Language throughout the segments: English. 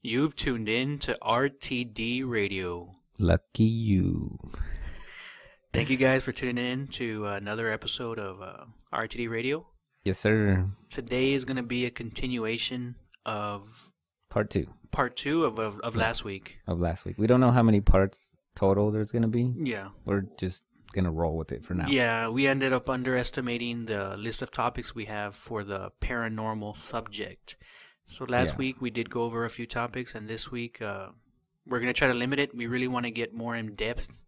You've tuned in to RTD Radio. Lucky you. Thank you guys for tuning in to another episode of RTD Radio. Yes, sir. Today is going to be a continuation of Part two of last week. Of last week. We don't know how many parts total there's going to be. Yeah. We're just going to roll with it for now. Yeah, we ended up underestimating the list of topics we have for the paranormal subject. So last week we did go over a few topics, and this week we're going to try to limit it. We really want to get more in depth.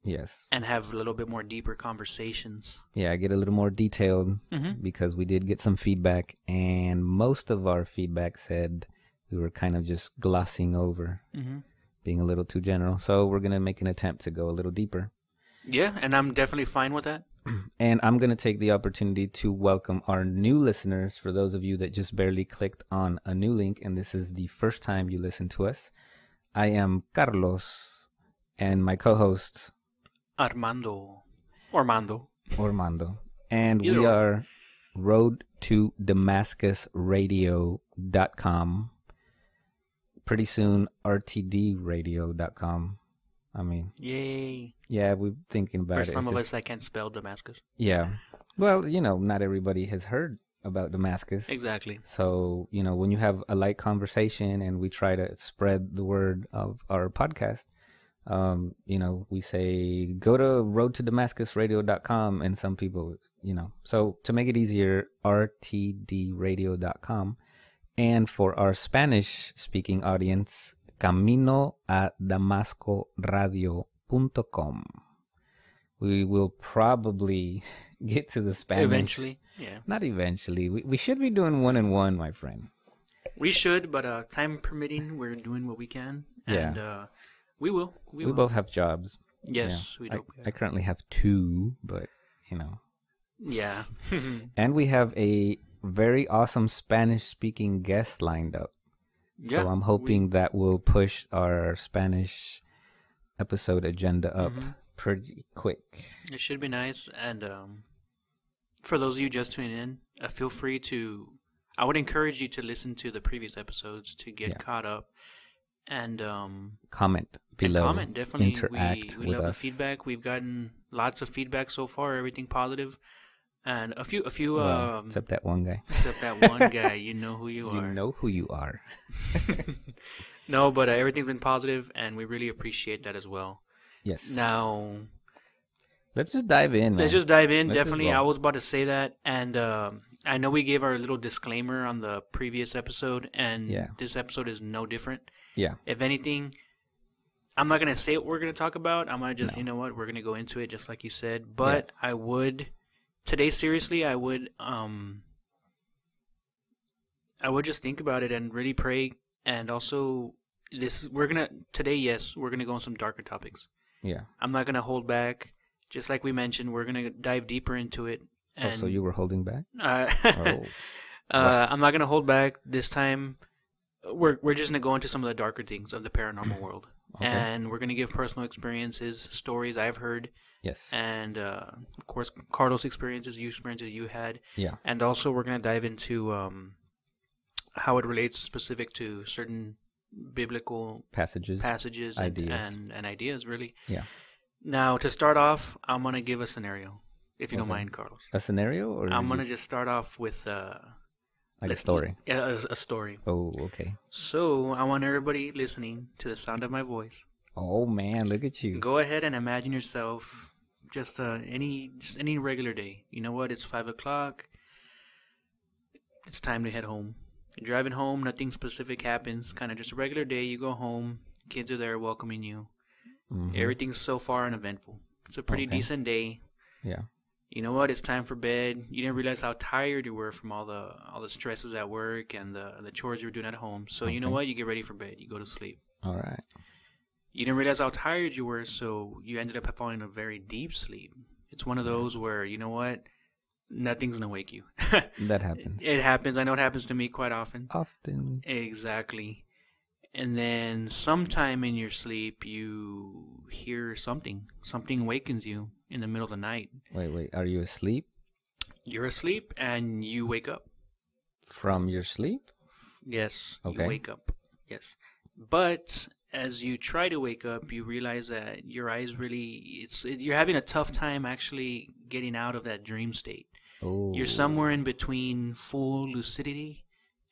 Yes. And have a little bit more deeper conversations. Yeah, get a little more detailed because we did get some feedback, and most of our feedback said we were kind of just glossing over, being a little too general. So we're going to make an attempt to go a little deeper. Yeah, and I'm definitely fine with that. And I'm going to take the opportunity to welcome our new listeners. For those of you that just barely clicked on a new link, and this is the first time you listen to us, I am Carlos, and my co-host... Armando. And we are Road to damascusradio.com. Pretty soon, rtdradio.com. I mean... Yay. Yeah, we're thinking about it. For some of us, I can't spell Damascus. Yeah. Well, you know, not everybody has heard about Damascus. Exactly. So, you know, when you have a light conversation and we try to spread the word of our podcast, you know, we say, go to roadtodamascusradio.com, and some people, you know. So to make it easier, rtdradio.com. And for our Spanish-speaking audience, camino a damascoradio.com. We will probably get to the Spanish. Eventually, yeah. Not eventually. We should be doing one and one, my friend. We should, but time permitting, we're doing what we can. And we will. We both have jobs. Yes, you know, we do. I currently have two, but, you know. Yeah. And we have a very awesome Spanish-speaking guest lined up. Yeah, so I'm hoping that will push our Spanish episode agenda up pretty quick. It should be nice. And for those of you just tuning in, feel free to... I would encourage you to listen to the previous episodes to get caught up. And comment below. And comment, definitely. Interact we with love us. The feedback. We've gotten lots of feedback so far, everything positive. And a few except that one guy. Except that one guy, you know who you are. You know who you are. No, but everything's been positive, and we really appreciate that as well. Yes. Now, let's just dive in, man. Let's just dive in, definitely. I was about to say that, and I know we gave our little disclaimer on the previous episode, and this episode is no different. Yeah. If anything, I'm not going to say what we're going to talk about. I'm going to just, you know what, we're going to go into it just like you said. But I would... Today, seriously, I would just think about it and really pray. And also, we're gonna go on some darker topics. Yeah. I'm not gonna hold back. Just like we mentioned, we're gonna dive deeper into it. And, so you were holding back? I'm not gonna hold back this time. We're just gonna go into some of the darker things of the paranormal world. Okay. And we're gonna give personal experiences, stories I've heard. Yes. And, of course, Carlos' experiences you had. Yeah. And also we're going to dive into how it relates specific to certain biblical passages ideas. And ideas, really. Yeah. Now, to start off, I'm going to give a scenario, if you don't mind, Carlos. A scenario? Or I'm going to just start off with... like a story? Yeah, a story. Oh, okay. So, I want everybody listening to the sound of my voice. Oh, man, look at you. Go ahead and imagine yourself... Just any regular day. You know what? It's 5 o'clock. It's time to head home. You're driving home. Nothing specific happens. Kind of just a regular day. You go home. Kids are there welcoming you. Everything's so far uneventful. It's a pretty decent day. Yeah. You know what? It's time for bed. You didn't realize how tired you were from all the stresses at work and the chores you were doing at home. So you know what? You get ready for bed. You go to sleep. All right. You didn't realize how tired you were, so you ended up falling a very deep sleep. It's one of those where, you know what, nothing's going to wake you. That happens. It happens. I know it happens to me quite often. Often. Exactly. And then sometime in your sleep, you hear something. Something awakens you in the middle of the night. Wait. Are you asleep? You're asleep and you wake up. From your sleep? Yes. Okay. You wake up. Yes. But as you try to wake up, you realize that your eyes you're having a tough time actually getting out of that dream state. Oh. You're somewhere in between full lucidity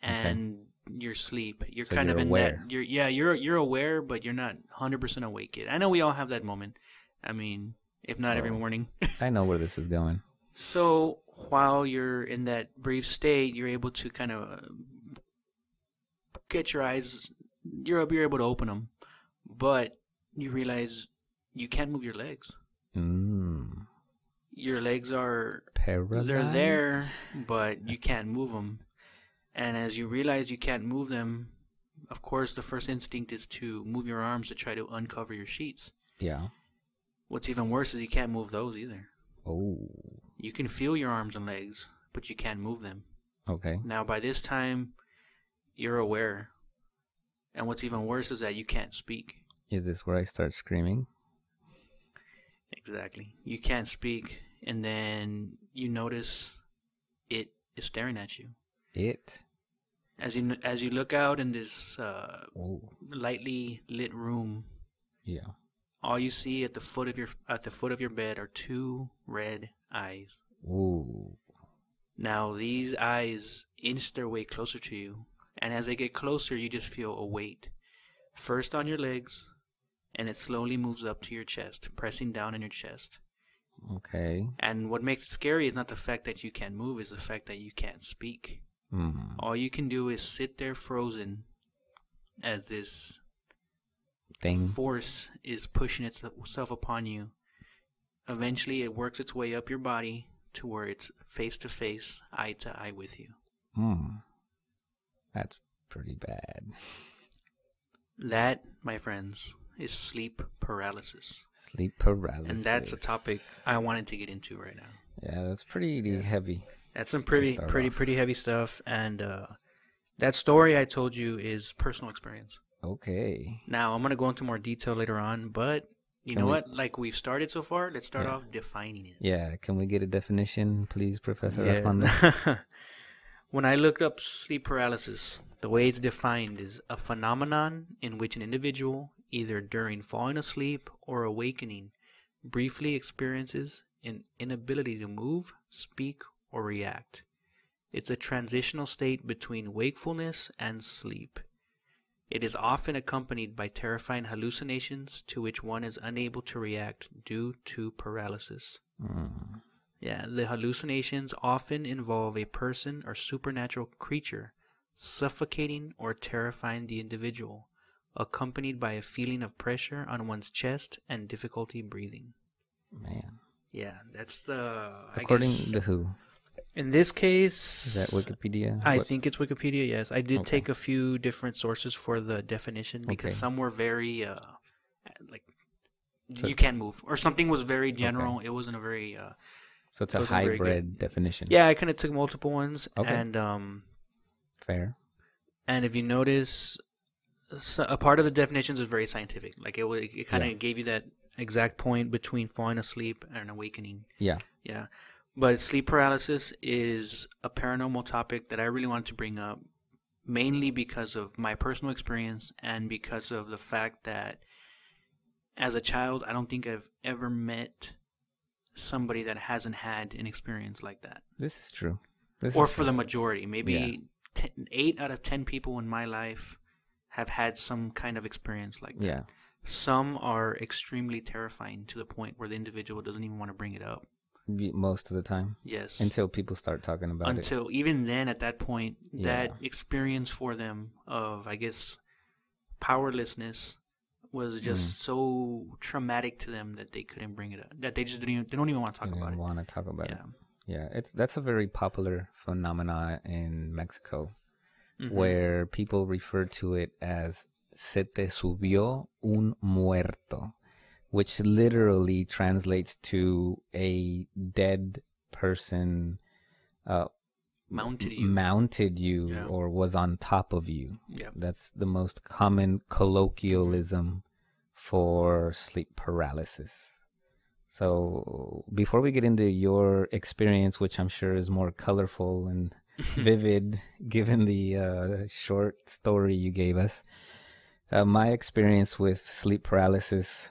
Okay. and your sleep. You're So kind you're of in aware. that. You're aware, but you're not 100% awake yet. I know we all have that moment. I mean, if not every Oh. morning. I know where this is going. So while you're in that brief state, you're able to kind of get your eyes. You're able to open them, but you realize you can't move your legs. Mm. Your legs are Paralyzed? they're there, but you can't move them. And as you realize you can't move them, of course, the first instinct is to move your arms to try to uncover your sheets. Yeah. What's even worse is you can't move those either. Oh. You can feel your arms and legs, but you can't move them. Okay. Now, by this time, you're aware. And what's even worse is that you can't speak. Is this where I start screaming? Exactly. You can't speak, and then you notice it is staring at you. It? As you look out in this Oh. lightly lit room, Yeah. all you see at the foot of your bed are two red eyes. Ooh. Now these eyes inch their way closer to you, and as they get closer, you just feel a weight. First on your legs, and it slowly moves up to your chest, pressing down on your chest. Okay. And what makes it scary is not the fact that you can't move, it's the fact that you can't speak. Mm. All you can do is sit there frozen as this Thing. force is pushing itself upon you. Eventually, it works its way up your body to where it's face to face, eye to eye with you. That's pretty bad. That, my friends, is sleep paralysis. Sleep paralysis. And that's a topic I wanted to get into right now. Yeah, that's pretty heavy. That's some pretty start off. heavy stuff. And that story I told you is personal experience. Okay. Now, I'm going to go into more detail later on, but you know what? Like we've started so far, let's start off defining it. Yeah, can we get a definition, please, Professor Armando? When I looked up sleep paralysis, the way it's defined is a phenomenon in which an individual, either during falling asleep or awakening, briefly experiences an inability to move, speak, or react. It's a transitional state between wakefulness and sleep. It is often accompanied by terrifying hallucinations to which one is unable to react due to paralysis. Yeah, the hallucinations often involve a person or supernatural creature suffocating or terrifying the individual, accompanied by a feeling of pressure on one's chest and difficulty breathing. Man. Yeah, that's the... According to who? In this case... Is that Wikipedia? I think it's Wikipedia, yes. I did take a few different sources for the definition because some were very, you can't move. Or something was very general. It wasn't a very... so it's a hybrid definition. Yeah, I kind of took multiple ones. Okay. And, fair. And if you notice, a part of the definitions is very scientific. Like it kind of gave you that exact point between falling asleep and awakening. Yeah. Yeah. But sleep paralysis is a paranormal topic that I really wanted to bring up, mainly because of my personal experience and because of the fact that as a child, I don't think I've ever met somebody that hasn't had an experience like that. This is true. Or for the majority. Maybe 8 out of 10 people in my life have had some kind of experience like that. Yeah. Some are extremely terrifying to the point where the individual doesn't even want to bring it up. Most of the time. Yes. Until people start talking about it. Even then, at that point, that experience for them of, I guess, powerlessness was just so traumatic to them that they couldn't bring it up. That they just they don't even want to talk about it. They don't want to talk about it. Yeah, that's a very popular phenomena in Mexico, where people refer to it as "se te subió un muerto," which literally translates to a dead person mounted you or was on top of you. Yeah. That's the most common colloquialism for sleep paralysis. So before we get into your experience, which I'm sure is more colorful and vivid given the short story you gave us. My experience with sleep paralysis,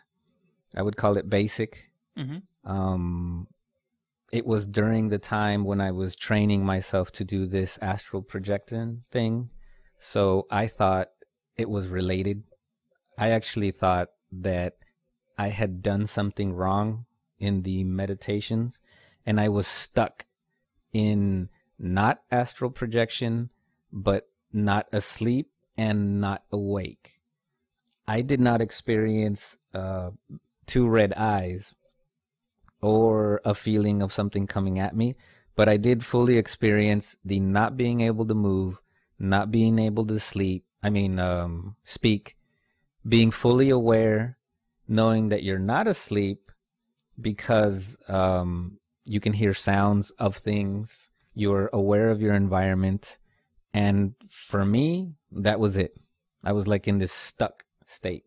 I would call it basic. It was during the time when I was training myself to do this astral projection thing. So I thought it was related. I actually thought that I had done something wrong in the meditations, and I was stuck in not astral projection, but not asleep and not awake. I did not experience two red eyes or a feeling of something coming at me, but I did fully experience the not being able to move, not being able to speak, being fully aware, knowing that you're not asleep because you can hear sounds of things, you're aware of your environment, and for me, that was it. I was like in this stuck state.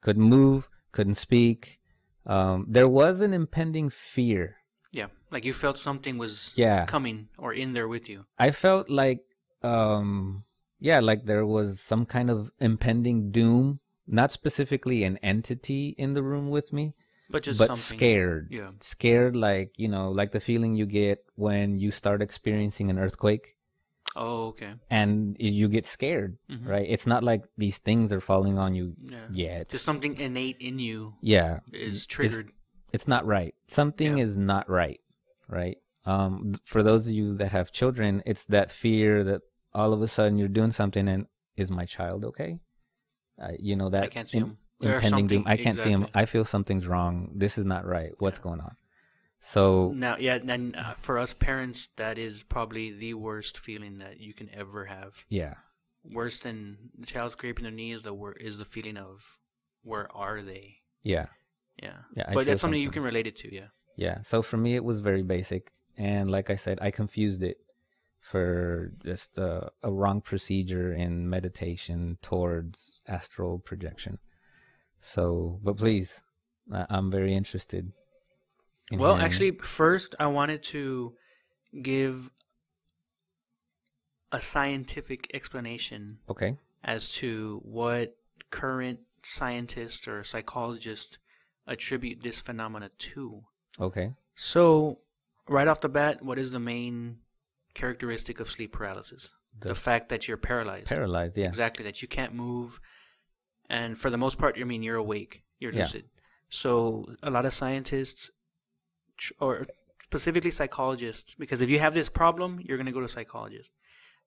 Couldn't move, couldn't speak. There was an impending fear. Yeah, like you felt something was coming or in there with you. I felt like, like there was some kind of impending doom. Not specifically an entity in the room with me, but something. Scared. Yeah. Scared, like, like the feeling you get when you start experiencing an earthquake. Oh, okay. And you get scared, right? It's not like these things are falling on you yet. Just something innate in you is triggered. It's not right. Something is not right, right? For those of you that have children, it's that fear that all of a sudden you're doing something and is my child okay? That I can't see him. Impending doom. I can't see him. I feel something's wrong. This is not right. What's going on? So now, and for us parents, that is probably the worst feeling that you can ever have. Yeah. Worse than the child scraping their knee is the feeling of where are they? Yeah. Yeah. Yeah. But that's something you can relate it to. Yeah. Yeah. So for me, it was very basic, and like I said, I confused it for just a wrong procedure in meditation towards astral projection. So, but please, I'm very interested. Well, actually, first I wanted to give a scientific explanation as to what current scientists or psychologists attribute this phenomena to. Okay. So, right off the bat, what is the main characteristic of sleep paralysis? The fact that you're paralyzed. Paralyzed, yeah. Exactly, that you can't move. And for the most part, you're awake. You're lucid. So, a lot of scientists, or specifically psychologists, because if you have this problem, you're going to go to a psychologist.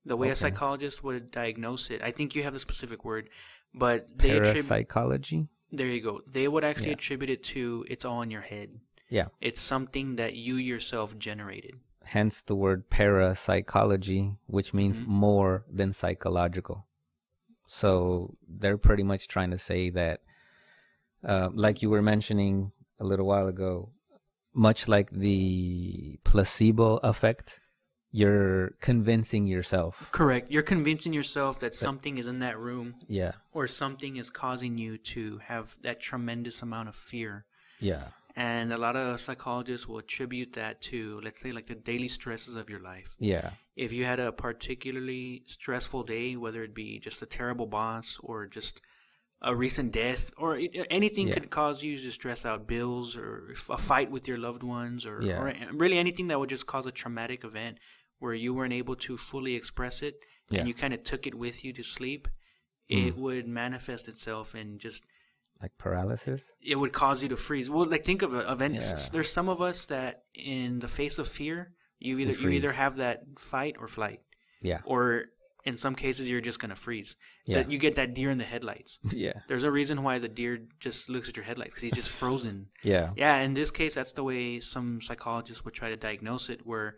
The way a psychologist would diagnose it, I think you have the specific word, but they parapsychology. There you go. They would actually attribute it to it's all in your head. Yeah. It's something that you yourself generated. Hence the word parapsychology, which means more than psychological. So they're pretty much trying to say that, like you were mentioning a little while ago, much like the placebo effect, you're convincing yourself. Correct. You're convincing yourself that something is in that room. Yeah. Or something is causing you to have that tremendous amount of fear. Yeah. And a lot of psychologists will attribute that to, let's say, like the daily stresses of your life. Yeah. If you had a particularly stressful day, whether it be just a terrible boss or just a recent death, or anything could cause you to stress out, bills or a fight with your loved ones, or really anything that would just cause a traumatic event where you weren't able to fully express it and you kind of took it with you to sleep, it would manifest itself in just... Like paralysis? It would cause you to freeze. Well, like think of there's some of us that in the face of fear, you either have that fight or flight. Yeah. Or in some cases, you're just going to freeze. Yeah. You get that deer in the headlights. Yeah. There's a reason why the deer just looks at your headlights, because he's just frozen. Yeah. Yeah, in this case, that's the way some psychologists would try to diagnose it, where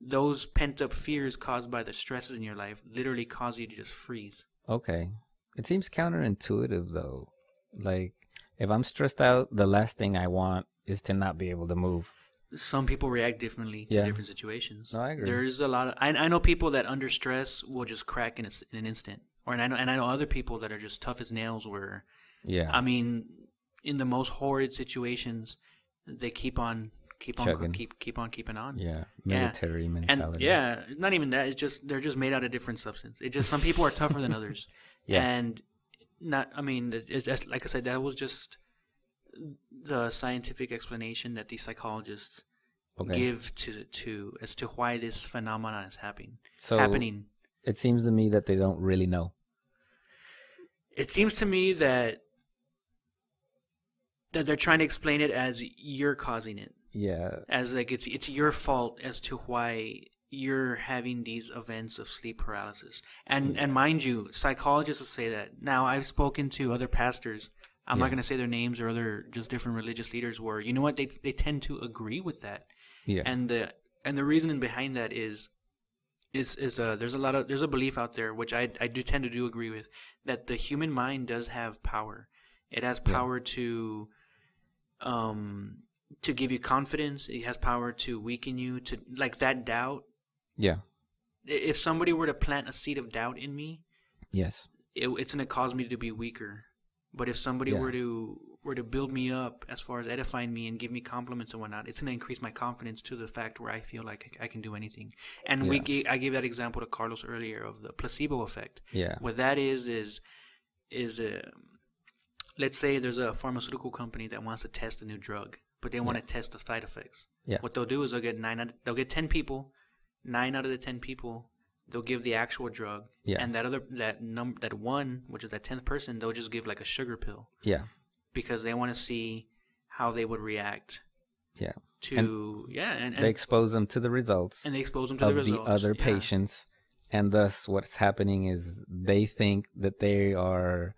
those pent-up fears caused by the stresses in your life literally cause you to just freeze. Okay. It seems counterintuitive, though. Like, if I'm stressed out, the last thing I want is to not be able to move. Some people react differently to different situations. No, I agree. There's a lot of... I know people that under stress will just crack in an instant. And I know other people that are just tough as nails where... Yeah. I mean, in the most horrid situations, they keep on keep on Chugging. keep on keeping on. Yeah, military mentality. And not even that. It's just they're just made out of different substance. It just some people are tougher than others. Yeah. And it's just, like I said, that was just the scientific explanation that these psychologists give to as to why this phenomenon is happening. It seems to me that they don't really know. It seems to me that they're trying to explain it as you're causing it. Yeah. As like it's your fault as to why you're having these events of sleep paralysis. And mind you, psychologists will say that. Now, I've spoken to other pastors. I'm not going to say their names or other just different religious leaders where, you know what, they tend to agree with that. Yeah. And the reasoning behind that is there's a belief out there, which I do tend to agree with, that the human mind does have power. It has power to give you confidence. It has power to weaken you, to like that doubt. Yeah. If somebody were to plant a seed of doubt in me, yes, it's going to cause me to be weaker. But if somebody were to build me up as far as edifying me and give me compliments and whatnot, it's going to increase my confidence to the fact where I feel like I can do anything. And I gave that example to Carlos earlier of the placebo effect. Yeah. What that is let's say there's a pharmaceutical company that wants to test a new drug, but they want to test the side effects. Yeah. What they'll do is they'll get 10 people, 9 out of the 10 people, they'll give the actual drug. Yeah. And that one, which is that 10th person, they'll just give like a sugar pill. Yeah. Because they want to see how they would react. Yeah. And they expose them to the results. And they expose them to the results of the other patients, and thus what's happening is they think that they are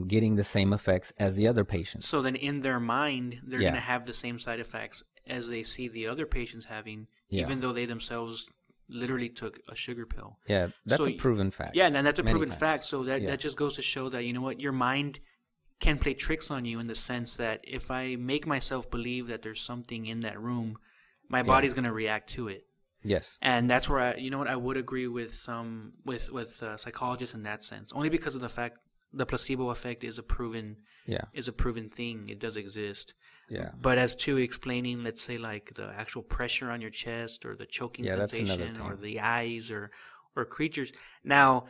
getting the same effects as the other patients. So then in their mind, they're going to have the same side effects as they see the other patients having, even though they themselves literally took a sugar pill. Yeah, that's a proven fact. Yeah, and that's a proven fact. So that just goes to show that, you know what, your mind can play tricks on you in the sense that if I make myself believe that there's something in that room, my body's going to react to it. Yes. And that's where I would agree with psychologists in that sense, only because of the fact the placebo effect is a proven thing. It does exist. Yeah. But as to explaining, let's say, like the actual pressure on your chest or the choking sensation or the eyes or creatures. Now,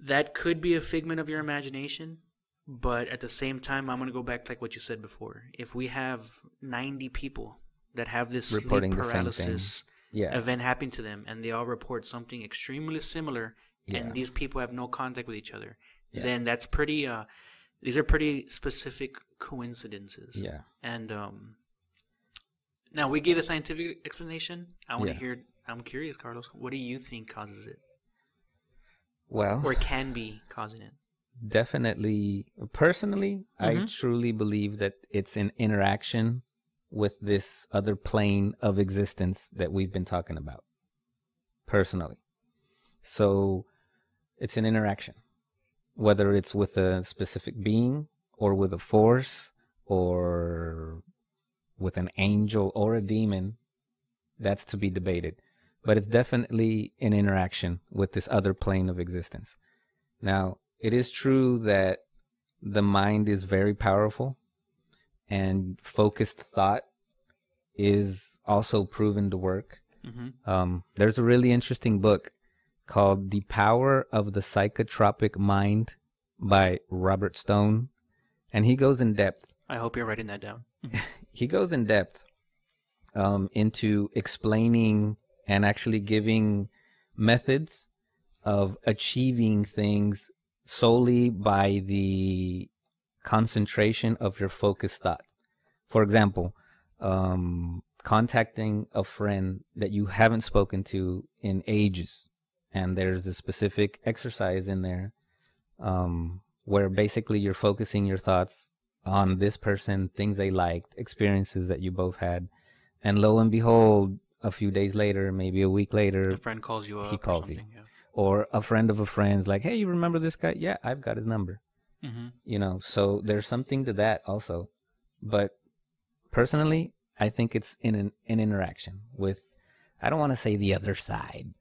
that could be a figment of your imagination, but at the same time, I'm going to go back to like what you said before. If we have 90 people that have this reporting sleep paralysis event happen to them, and they all report something extremely similar, and these people have no contact with each other, then that's pretty. These are pretty specific coincidences. Yeah. And now we gave a scientific explanation. I want to hear. I'm curious, Carlos. What do you think causes it? Well, or can be causing it? Definitely. Personally, I truly believe that it's an interaction with this other plane of existence that we've been talking about. Personally, so it's an interaction. Whether it's with a specific being or with a force or with an angel or a demon, that's to be debated. But it's definitely an interaction with this other plane of existence. Now, it is true that the mind is very powerful, and focused thought is also proven to work. There's a really interesting book called The Power of the Psychotropic Mind by Robert Stone. And he goes in depth. I hope you're writing that down. He goes in depth into explaining and actually giving methods of achieving things solely by the concentration of your focused thought. For example, contacting a friend that you haven't spoken to in ages. And there's a specific exercise in there where basically you're focusing your thoughts on this person, things they liked, experiences that you both had. And lo and behold, a few days later, maybe a week later, a friend calls you up. He calls you. Yeah. Or a friend of a friend's like, hey, you remember this guy? Yeah, I've got his number. So there's something to that also. But personally, I think it's in an interaction with, I don't want to say the other side.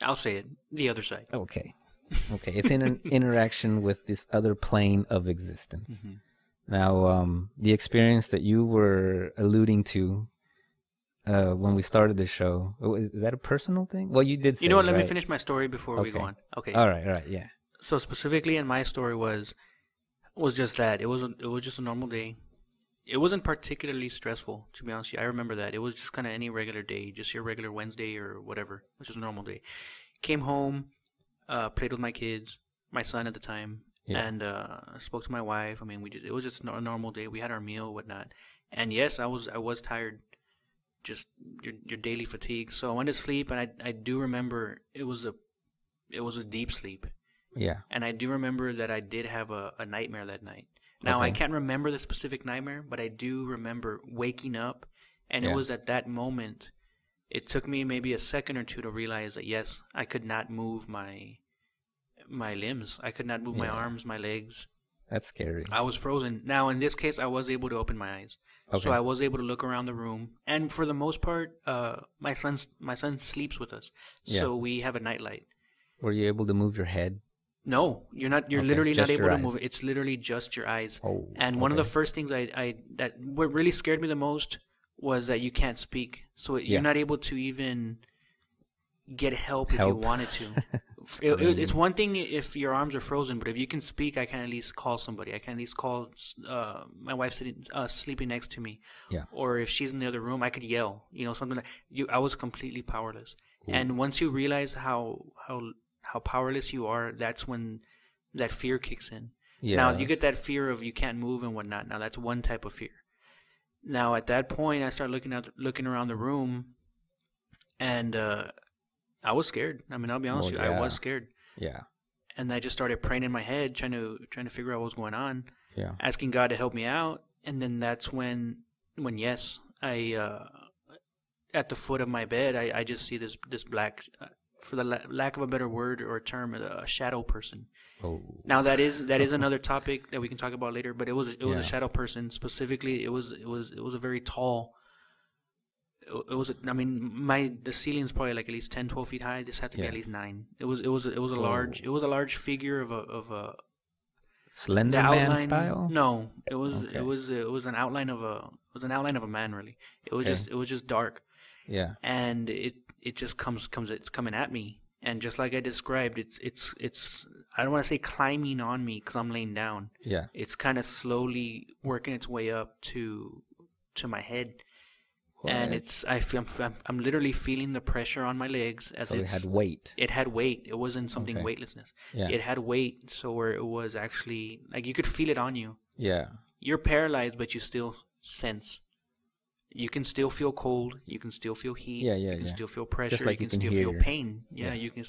I'll say it. The other side. Okay. It's in an interaction with this other plane of existence. Now, the experience that you were alluding to when we started the show. Is that a personal thing? Well, you did say, You know what? Let me right? finish my story before we go Okay. on. Okay. All right, yeah. So specifically, in my story was just that it was just a normal day. It wasn't particularly stressful, to be honest with you. I remember that. It was just kind of any regular day, just your regular Wednesday or whatever, which is a normal day. Came home, played with my kids, my son at the time, and spoke to my wife. I mean, it was just a normal day. We had our meal, whatnot. And yes, I was tired, just your daily fatigue. So I went to sleep, and I do remember it was a deep sleep. Yeah. And I do remember that I did have a nightmare that night. Now, I can't remember the specific nightmare, but I do remember waking up, and it was at that moment, it took me maybe a second or two to realize that, yes, I could not move my limbs. I could not move my arms, my legs. That's scary. I was frozen. Now, in this case, I was able to open my eyes. Okay. So I was able to look around the room. And for the most part, my son sleeps with us. So we have a nightlight. Were you able to move your head? No, you're not. You're literally not able to move it. It's literally just your eyes. Oh, and one of the first things that what really scared me the most was that you can't speak. So you're not able to even get help if you wanted to. It's one thing if your arms are frozen, but if you can speak, I can at least call somebody. I can at least call my wife sleeping next to me. Yeah. Or if she's in the other room, I could yell. Something like I was completely powerless. Ooh. And once you realize how powerless you are, that's when that fear kicks in. Yes. Now, you get that fear of you can't move and whatnot. Now, that's one type of fear. Now, at that point, I started looking around the room, and I was scared. I mean, I'll be honest with you, I was scared. Yeah. And I just started praying in my head, trying to figure out what was going on. Yeah. Asking God to help me out, and then that's when yes, I at the foot of my bed, I just see this black. For the lack of a better word or term, a shadow person. Oh. Now that is another topic that we can talk about later. But it was a shadow person. Specifically, it was a very tall. The ceiling's probably like at least 10, 12 feet high. This had to be at least 9. It was a large figure of a Slender Man style. No, it was an outline of a man, really. It was just dark. Yeah. And it just it's coming at me, and just like I described, it's I don't want to say climbing on me because I'm laying down. Yeah. It's kind of slowly working its way up to my head. What? And I'm literally feeling the pressure on my legs as it had weight. It had weight. It wasn't something weightlessness. Yeah. It had weight, so where it was actually like you could feel it on you. Yeah. You're paralyzed, but you still sense. You can still feel cold. You can still feel heat. Yeah. You can still feel pressure. Just like you can still feel pain. Yeah, you can.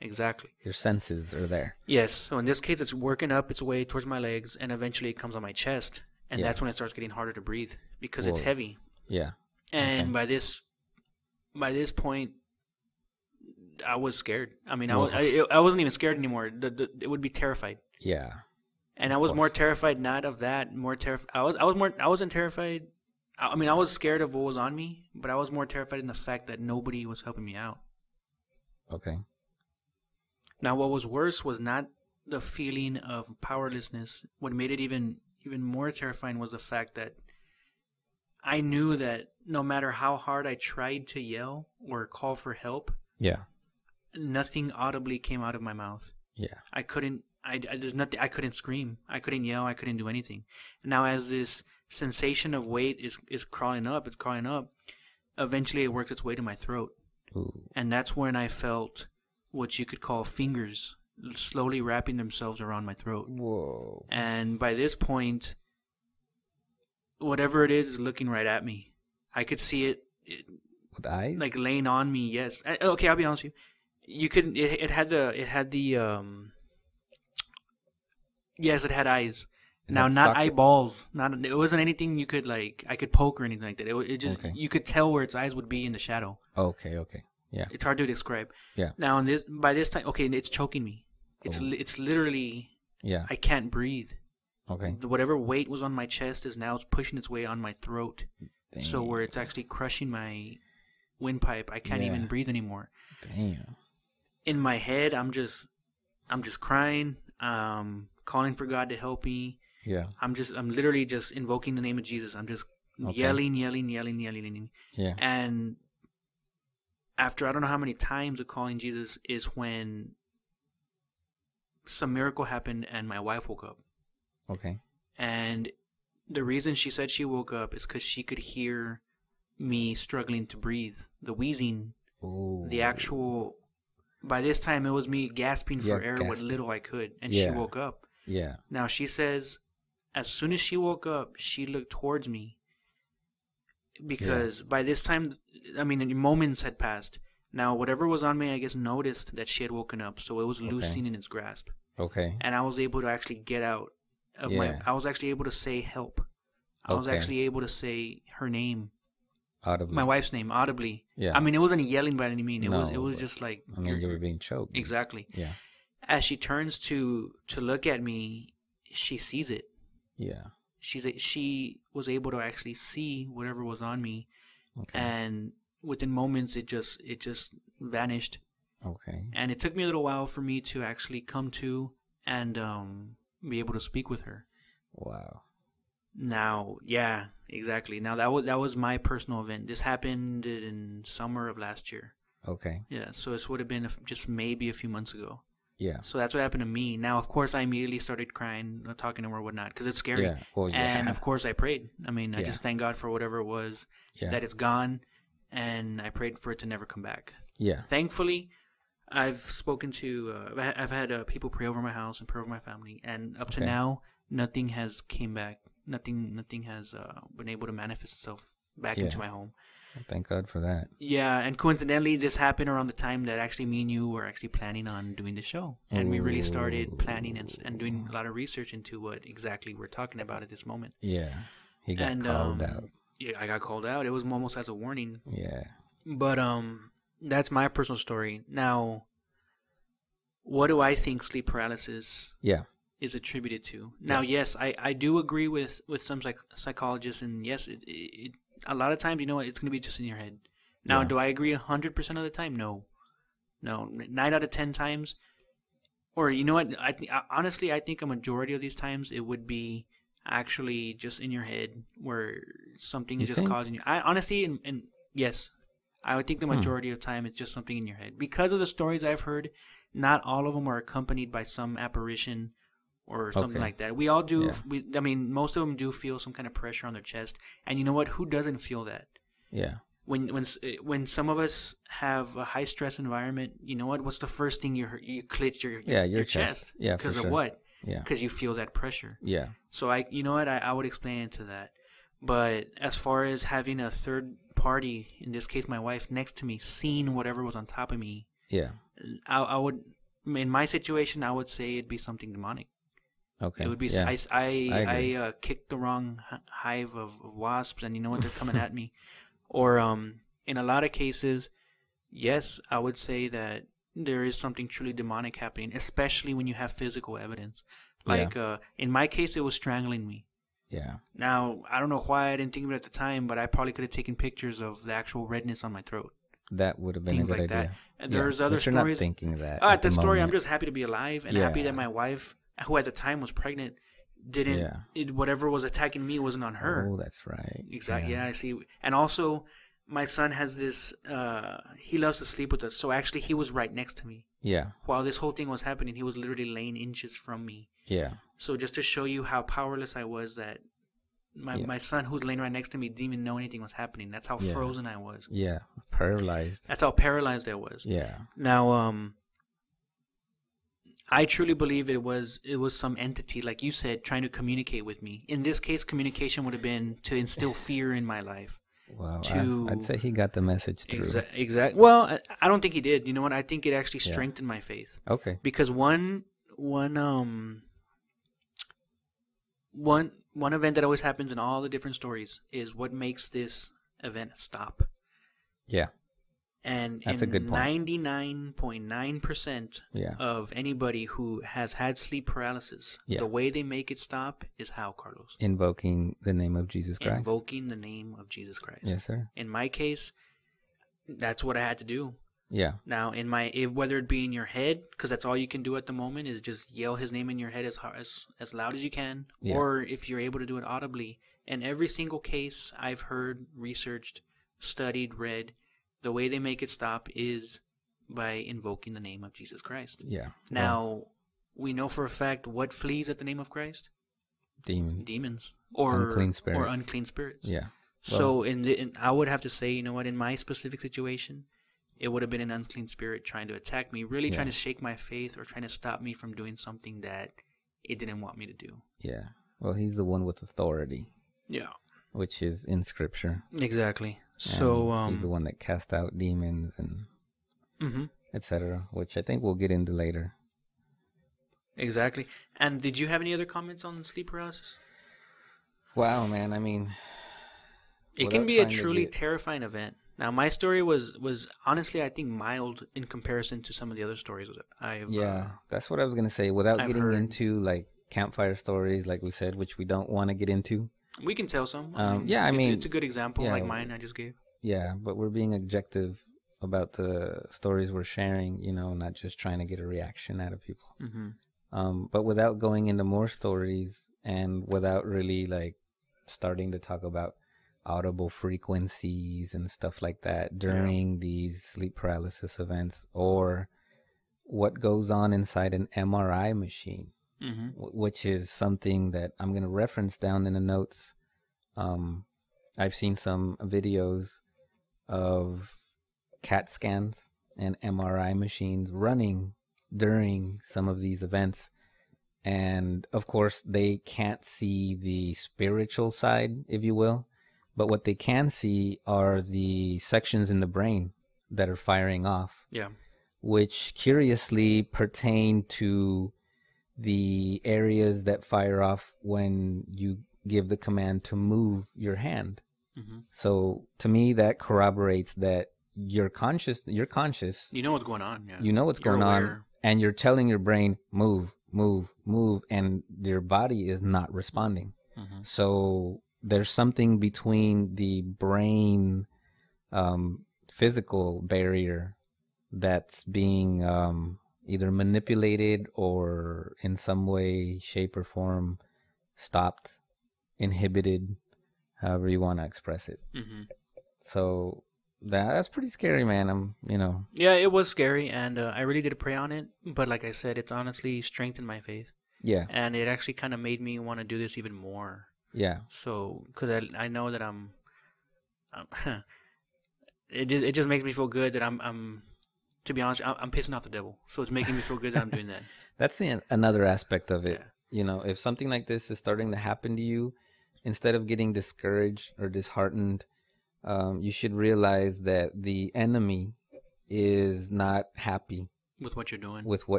Exactly. Your senses are there. Yes. So in this case, it's working up its way towards my legs, and eventually it comes on my chest, and that's when it starts getting harder to breathe because it's heavy. Yeah. And by this point, I was scared. I mean, I wasn't even scared anymore. It would be terrified. Yeah. And I was more terrified not of that. More terrified. I wasn't terrified. I mean, I was scared of what was on me, but I was more terrified in the fact that nobody was helping me out. Okay. Now, what was worse was not the feeling of powerlessness. What made it even more terrifying was the fact that I knew that no matter how hard I tried to yell or call for help, nothing audibly came out of my mouth. Yeah. I couldn't. There's nothing. I couldn't scream. I couldn't yell. I couldn't do anything. Now, as this sensation of weight is crawling up, eventually it works its way to my throat. Ooh. And that's when I felt what you could call fingers slowly wrapping themselves around my throat. Whoa. And by this point, whatever it is looking right at me. I could see it with eyes, like laying on me. Yes. Okay, I'll be honest with you. You could. It had the. Yes, it had eyes. Now, not sockets? Eyeballs. It wasn't anything you could like. I could poke or anything like that. It just you could tell where its eyes would be in the shadow. Okay. Yeah. It's hard to describe. Yeah. Now, by this time, it's choking me. It's literally. Yeah. I can't breathe. Okay. Whatever weight was on my chest is now pushing its way on my throat. Damn. So where it's actually crushing my windpipe, I can't even breathe anymore. Damn. In my head, I'm just crying, calling for God to help me. Yeah. I'm literally just invoking the name of Jesus. I'm just Okay. yelling. Yeah. And after I don't know how many times of calling Jesus is when some miracle happened and my wife woke up. Okay. And the reason she said she woke up is because she could hear me struggling to breathe, the wheezing, Ooh. the actual. By this time, it was me gasping for air, what little I could, and she woke up. Yeah. Now she says, as soon as she woke up, she looked towards me because by this time, I mean, moments had passed. Now whatever was on me, I guess, noticed that she had woken up, so it was loosening in its grasp. Okay. And I was able to actually get out of my. I was actually able to say help. I was actually able to say her name. Audibly. My wife's name, audibly. Yeah. I mean, it wasn't yelling by any means. No, It was just like. I mean, you were being choked. Exactly. Yeah. As she turns to look at me, she sees it. Yeah. She was able to actually see whatever was on me, Okay. and within moments it just vanished. Okay. And it took me a little while for me to actually come to and be able to speak with her. Wow. Now, yeah, exactly. Now that was my personal event. This happened in summer of last year. Okay. Yeah, so this would have been just maybe a few months ago. Yeah. So that's what happened to me. Now, of course, I immediately started crying, talking to her, whatnot, because it's scary. Yeah. Well, yeah. And of course, I prayed. I mean, I just thank God for whatever it was, that it's gone, and I prayed for it to never come back. Yeah. Thankfully, I've spoken to, I've had people pray over my house and pray over my family, and up to now, nothing has came back. Nothing has been able to manifest itself back into my home. Well, thank God for that. Yeah, and coincidentally, this happened around the time that actually me and you were actually planning on doing the show. And we really started planning and doing a lot of research into what exactly we're talking about at this moment. Yeah. He got called out. Yeah, I got called out. It was almost as a warning. Yeah. But that's my personal story. Now, what do I think sleep paralysis is attributed to? Now, yes, I do agree with some psychologists, and yes, it a lot of times, you know what, it's going to be just in your head. Now, do I agree 100% of the time? No. 9 out of 10 times, or you know what, honestly, I think a majority of these times it would be actually just in your head where something is just causing you. I honestly, and yes, I would think the majority of the time it's just something in your head. Because of the stories I've heard, not all of them are accompanied by some apparition or something like that. We all do. Yeah. I mean, most of them do feel some kind of pressure on their chest. And you know what? Who doesn't feel that? Yeah. When some of us have a high stress environment, you know what? What's the first thing you clench your chest? Yeah. Because of what? Yeah. Because you feel that pressure. Yeah. So you know what? I would explain it to that. But as far as having a third party, in this case my wife, next to me, seeing whatever was on top of me, I would, in my situation, I would say it'd be something demonic. Okay. It would be. I kicked the wrong hive of wasps, and you know what? They're coming at me. Or in a lot of cases, yes, I would say that there is something truly demonic happening, especially when you have physical evidence. Like in my case, it was strangling me. Yeah. Now, I don't know why I didn't think of it at the time, but I probably could have taken pictures of the actual redness on my throat. That would have been things a good like idea. That. And there's other stories. You're not thinking of that. At the story, I'm just happy to be alive and happy that my wife, who at the time was pregnant, whatever was attacking me wasn't on her. Oh, that's right. Exactly. Yeah, I see. And also, my son has this. He loves to sleep with us, so actually, he was right next to me. Yeah. While this whole thing was happening, he was literally laying inches from me. Yeah. So just to show you how powerless I was, that my son, who's laying right next to me, didn't even know anything was happening. That's how frozen I was. Yeah. Paralyzed. That's how paralyzed I was. Yeah. Now, I truly believe it was some entity, like you said, trying to communicate with me. In this case, communication would have been to instill fear in my life. Well, I'd say he got the message through. Exactly. Well, I don't think he did. You know what? I think it actually strengthened my faith. Okay. Because one event that always happens in all the different stories is what makes this event stop. Yeah. And that's a good point. 99.9% of anybody who has had sleep paralysis, the way they make it stop is how, Carlos? Invoking the name of Jesus Christ. Invoking the name of Jesus Christ. Yes, sir. In my case, that's what I had to do. Yeah. Now, whether it be in your head, because that's all you can do at the moment is just yell his name in your head as loud as you can, Yeah. or if you're able to do it audibly. In every single case I've heard, researched, studied, read, the way they make it stop is by invoking the name of Jesus Christ. Yeah. Now, we know for a fact what flees at the name of Christ? Demons. Or unclean spirits. Or unclean spirits. Yeah. So I would have to say, you know what, in my specific situation, it would have been an unclean spirit trying to attack me, really trying to shake my faith or trying to stop me from doing something that it didn't want me to do. Yeah. Well, he's the one with authority. Yeah. Which is in Scripture. Exactly. And so he's the one that cast out demons and etc., which I think we'll get into later. Exactly. And did you have any other comments on sleep paralysis? Wow, man. I mean, it can be a truly terrifying event. Now, my story was honestly, I think, mild in comparison to some of the other stories I've that's what I was going to say. Without getting heard into, like, campfire stories, like we said, which we don't want to get into. We can tell some. It's a good example, like mine I just gave. Yeah, but we're being objective about the stories we're sharing, you know, not just trying to get a reaction out of people. But without going into more stories and without really, like, starting to talk about audible frequencies and stuff like that during these sleep paralysis events, or what goes on inside an MRI machine, which is something that I'm going to reference down in the notes. I've seen some videos of CAT scans and MRI machines running during some of these events. And of course, they can't see the spiritual side, if you will. But what they can see are the sections in the brain that are firing off. Yeah. Which curiously pertain to the areas that fire off when you give the command to move your hand. So to me, that corroborates that you're conscious. You know what's going on. Yeah. You know what's going on. And you're telling your brain, move, move, move. And your body is not responding. So there's something between the brain physical barrier that's being either manipulated or in some way, shape, or form stopped, inhibited, however you want to express it. So that's pretty scary, man. Yeah, it was scary, and I really did pray on it. But like I said, it's honestly strengthened my faith. Yeah. And it actually kind of made me want to do this even more. Yeah. So, because I know that it just makes me feel good that I'm to be honest, I'm pissing off the devil. So it's making me feel good that I'm doing that. That's another aspect of it. Yeah. You know, if something like this is starting to happen to you, instead of getting discouraged or disheartened, you should realize that the enemy is not happy with what you're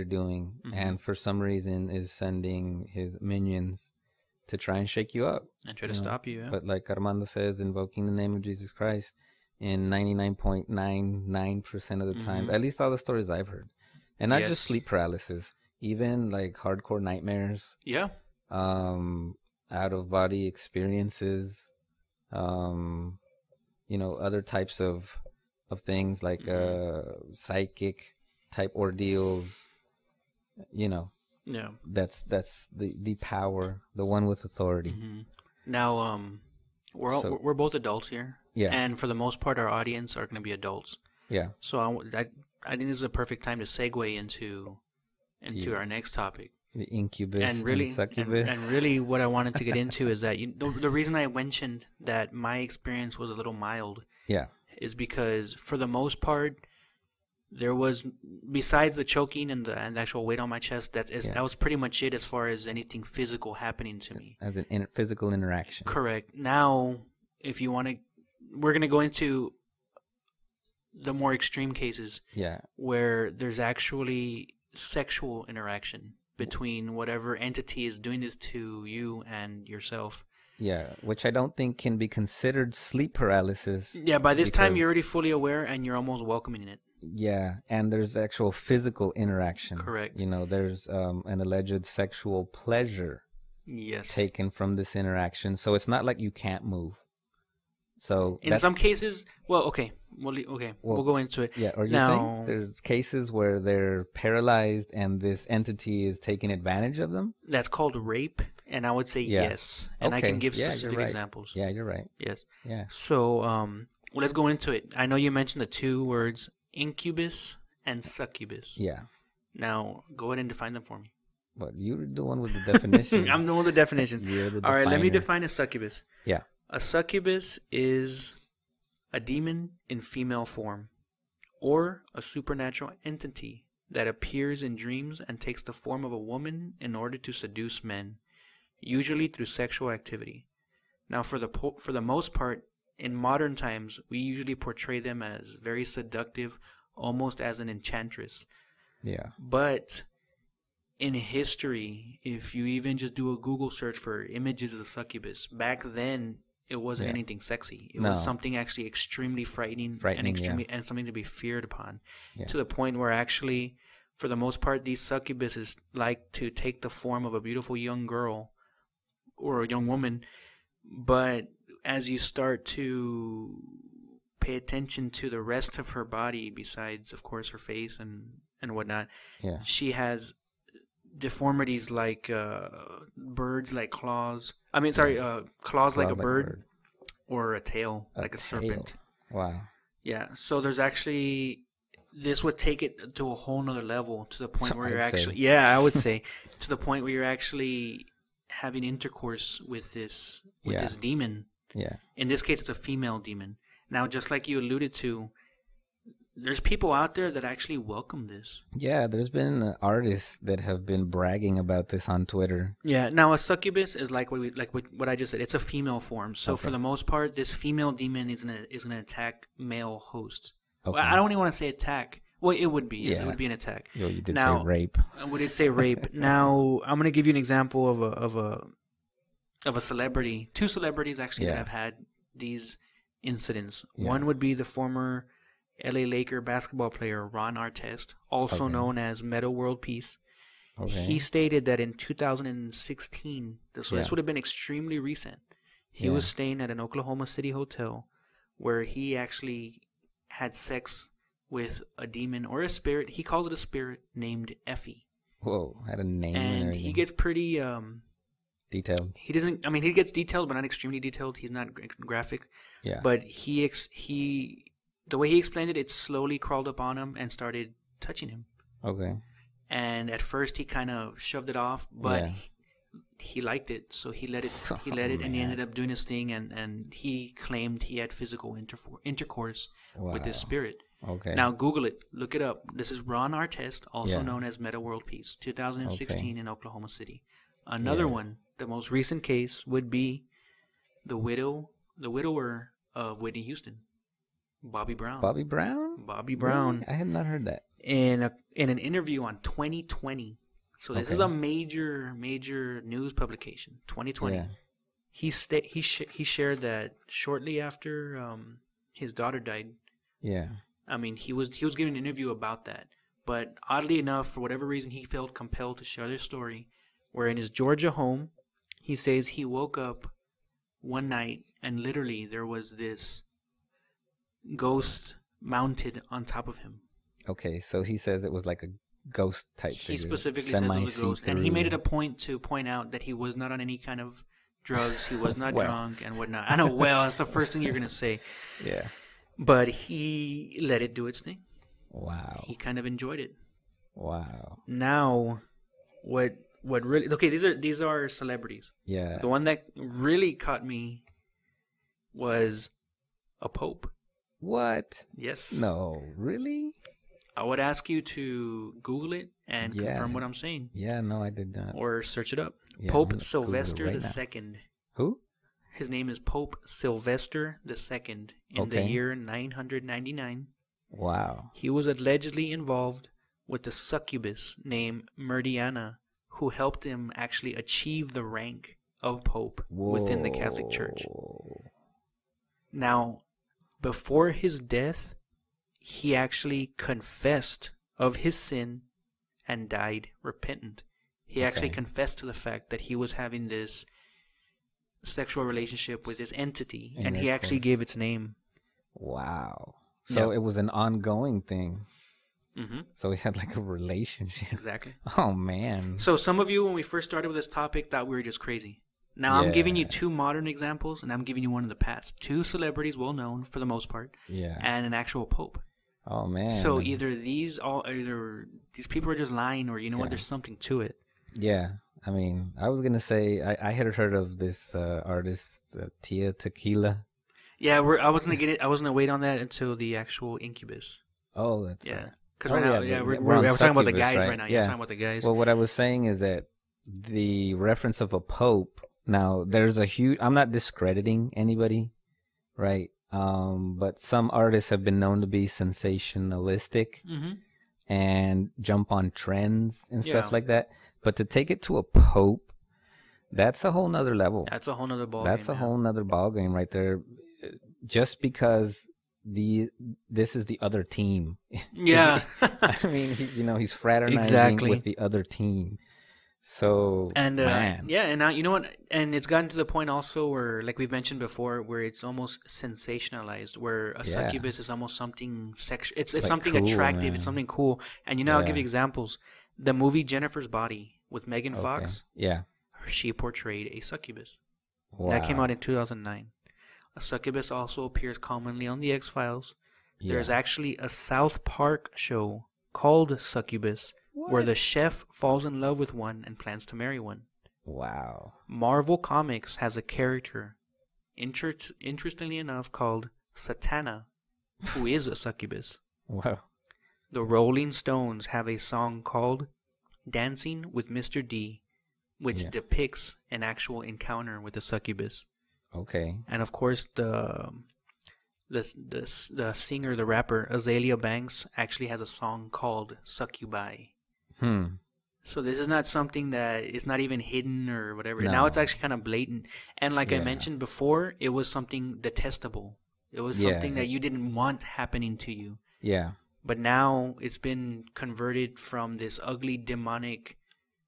doing. And for some reason is sending his minions to try and shake you up and try to stop you. Yeah. But like Armando says, invoking the name of Jesus Christ in 99.99% of the time, at least all the stories I've heard, and not just sleep paralysis, even like hardcore nightmares. Yeah. Out of body experiences, other types of things like psychic type ordeals, Yeah. That's the power, the one with authority. Now, we're both adults here. Yeah. And for the most part, our audience are going to be adults. Yeah. So I think this is a perfect time to segue into our next topic. The Incubus and Succubus. And really what I wanted to get into is that the reason I mentioned that my experience was a little mild is because for the most part, there was, besides the choking and the actual weight on my chest, that was pretty much it as far as anything physical happening to me. As an physical interaction. Correct. Now, if you want to, we're going to go into the more extreme cases where there's actually sexual interaction between whatever entity is doing this to you and yourself. Yeah, which I don't think can be considered sleep paralysis. Yeah, by this time you're already fully aware and you're almost welcoming it. Yeah, and there's actual physical interaction. Correct. There's an alleged sexual pleasure taken from this interaction. So it's not like you can't move. So in some cases, well, okay, we'll go into it. Yeah, or you now, think there's cases where they're paralyzed and this entity is taking advantage of them? That's called rape, and I would say yes. And I can give specific examples. Yeah, you're right. Yes. Yeah. So, well, let's go into it. I know you mentioned the two words incubus and succubus. Yeah. Now, go ahead and define them for me. But you're the one with the definition. I'm the one with the definition. All right, let me define a succubus. Yeah. A succubus is a demon in female form, or a supernatural entity that appears in dreams and takes the form of a woman in order to seduce men, usually through sexual activity. Now, for the most part, in modern times, we usually portray them as very seductive, almost as an enchantress. Yeah. But in history, if you even just do a Google search for images of the succubus, back then it wasn't anything sexy. It was something actually extremely frightening and something to be feared upon. Yeah. To the point where actually, for the most part, these succubuses like to take the form of a beautiful young girl or a young woman. But as you start to pay attention to the rest of her body, besides, of course, her face and whatnot, she has deformities like birds, like claws. Claws like a bird, or a tail like a serpent. Wow. Yeah. So there's actually, this would take it to a whole nother level, to the point where you're actually, I would say, to the point where you're actually having intercourse with this demon. Yeah. In this case, it's a female demon. Now, just like you alluded to, there's people out there that actually welcome this. Yeah, there's been artists that have been bragging about this on Twitter. Yeah. Now, a succubus is like what I just said. It's a female form. So for the most part, this female demon is gonna attack male hosts. Okay. Well, I don't even want to say attack. Well, it would be. Yes, it would be an attack. Yo, you did say rape. We did say rape. Now, I'm gonna give you an example of a celebrity. Two celebrities actually that have had these incidents. Yeah. One would be the former LA Laker basketball player Ron Artest, also known as Meta World Peace. Okay. He stated that in 2016, this would have been extremely recent, he was staying at an Oklahoma City hotel where he actually had sex with a demon or a spirit. He calls it a spirit named Effie. Whoa, had a name. And he gets pretty detailed. He doesn't. I mean, he gets detailed, but not extremely detailed. He's not graphic. Yeah. But the way he explained it, it slowly crawled up on him and started touching him. Okay. And at first he kind of shoved it off, but he liked it, so he let it. He let it, and he ended up doing his thing. And he claimed he had physical intercourse with this spirit. Okay. Now Google it, look it up. This is Ron Artest, also known as Meta World Peace, 2016 in Oklahoma City. Another one, the most recent case would be the widower of Whitney Houston. Bobby Brown. Bobby Brown? Bobby Brown. Really? I had not heard that. In an interview on 2020. So this is a major news publication. 2020. Yeah. He shared that shortly after his daughter died. Yeah. I mean, he was giving an interview about that. But oddly enough, for whatever reason, he felt compelled to share this story. Where in his Georgia home, he says he woke up one night and literally there was this ghost mounted on top of him. Okay, so he says it was like a ghost type figure. He specifically says it was a ghost. And he made it a point to point out that he was not on any kind of drugs. He was not drunk and whatnot. I know, that's the first thing you're going to say. Yeah. But he let it do its thing. Wow. He kind of enjoyed it. Wow. Now, what really... Okay, these are celebrities. Yeah. The one that really caught me was a pope. What? Yes. No, really? I would ask you to Google it and confirm what I'm saying. Yeah, no, I did not. Or search it up. Yeah, Pope Sylvester II. Who? His name is Pope Sylvester II in the year 999. Wow. He was allegedly involved with a succubus named Meridiana, who helped him actually achieve the rank of Pope within the Catholic Church. Now, before his death, he actually confessed of his sin and died repentant. He actually confessed to the fact that he was having this sexual relationship with this entity, and he actually gave its name. Wow. So it was an ongoing thing. Mm-hmm. So we had like a relationship. Exactly. Oh, man. So some of you, when we first started with this topic, thought we were just crazy. Now I'm giving you 2 modern examples, and I'm giving you one in the past. 2 celebrities, well known for the most part, and an actual pope. Oh, man. So either these people are just lying, or you know what, there's something to it. Yeah. I mean, I was gonna say I had heard of this artist Tia Tequila. Yeah, I was gonna wait on that until the actual Incubus. Oh, that's because right now, we're talking about the guys right now. Yeah, talking about the guys. Well, what I was saying is that the reference of a pope. Now, there's a huge. I'm not discrediting anybody, right? But some artists have been known to be sensationalistic and jump on trends and stuff like that. But to take it to a pope, that's a whole nother level. That's a whole nother ball. That's a whole nother ball game right there. Just because this is the other team. Yeah. I mean, he's fraternizing with the other team. So, man. And now, you know what? And it's gotten to the point also where, like we've mentioned before, where it's almost sensationalized, where a succubus is almost something sexual. It's like something cool, attractive. Man. It's something cool. And, I'll give you examples. The movie Jennifer's Body with Megan Fox. Yeah. She portrayed a succubus. Wow. That came out in 2009. A succubus also appears commonly on The X-Files. Yeah. There's actually a South Park show called Succubus, where the chef falls in love with one and plans to marry one. Wow. Marvel Comics has a character, interestingly enough, called Satana, who is a succubus. Wow. The Rolling Stones have a song called Dancing with Mr. D, which depicts an actual encounter with a succubus. Okay. And of course, the singer, the rapper Azalea Banks, actually has a song called Succubi. So this is not something that is not even hidden or whatever. No. Now it's actually kind of blatant. And like I mentioned before, it was something detestable. It was something that you didn't want happening to you. Yeah. But now it's been converted from this ugly demonic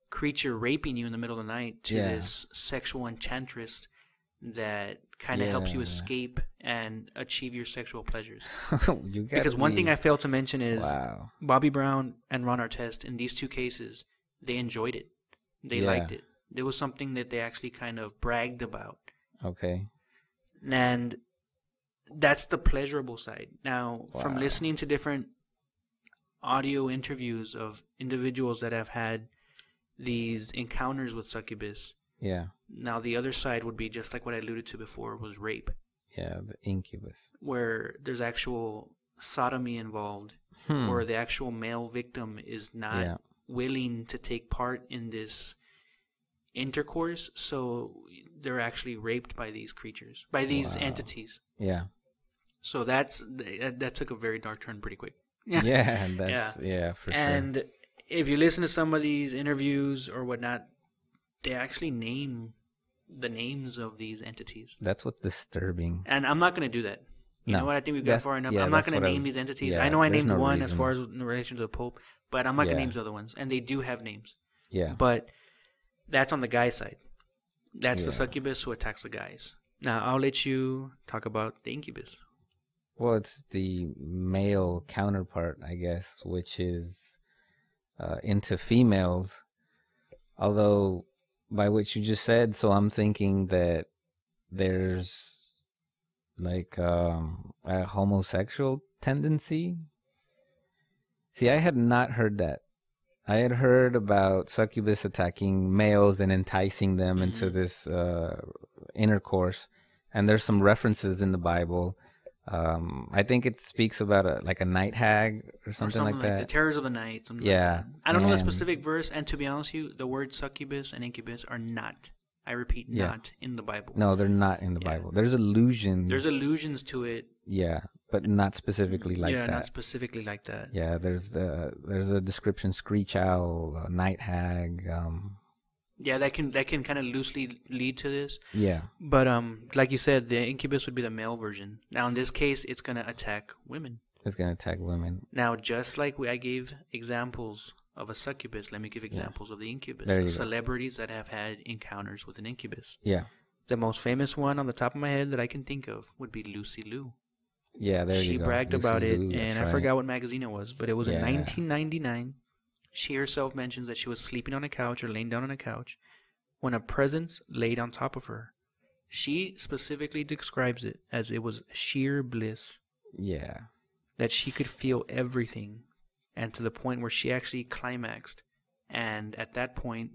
creature raping you in the middle of the night to this sexual enchantress that kind of helps you escape and achieve your sexual pleasures. Because one thing I failed to mention is Bobby Brown and Ron Artest, in these 2 cases, they enjoyed it. They liked it. It was something that they actually kind of bragged about. Okay. And that's the pleasurable side. Now, from listening to different audio interviews of individuals that have had these encounters with succubus, now the other side would be just like what I alluded to before, was rape. Yeah, the incubus. Where there's actual sodomy involved, where the actual male victim is not willing to take part in this intercourse, so they're actually raped by these creatures, by these entities. Yeah. So that took a very dark turn pretty quick. Yeah, for sure. And if you listen to some of these interviews or whatnot, they actually name the names of these entities. That's what's disturbing. And I'm not going to do that. You know what? I think we've got far enough. I'm not going to name these entities. I know I named one as far as in relation to the Pope, but I'm not going to name the other ones. And they do have names. Yeah. But that's on the guy side. That's the succubus who attacks the guys. Now, I'll let you talk about the incubus. Well, it's the male counterpart, I guess, which is into females. Although, by what you just said, so I'm thinking that there's like a homosexual tendency. See, I had not heard that. I had heard about succubus attacking males and enticing them into this intercourse. And there's some references in the Bible. I think it speaks about a night hag or something like that. The terrors of the night. Something like that. I don't know the specific verse, and to be honest with you, the words succubus and incubus are not, I repeat, not in the Bible. No, they're not in the Bible. There's allusions. There's allusions to it. Yeah, but not specifically like that. Yeah, not specifically like that. Yeah, there's a description: screech owl, night hag. Yeah, that can kind of loosely lead to this. Yeah. But like you said, the incubus would be the male version. Now, in this case, it's going to attack women. It's going to attack women. Now, just like I gave examples of a succubus, let me give examples of the incubus. There you Celebrities that have had encounters with an incubus. Yeah. The most famous one on the top of my head that I can think of would be Lucy Liu. Yeah, there you go. She bragged Lucy about it, Liu, and I right. forgot what magazine it was, but it was in Yeah. 1999. She herself mentions that she was sleeping on a couch or laying down on a couch when a presence laid on top of her. She specifically describes it as it was sheer bliss, Yeah. that she could feel everything, and to the point where she actually climaxed, and at that point,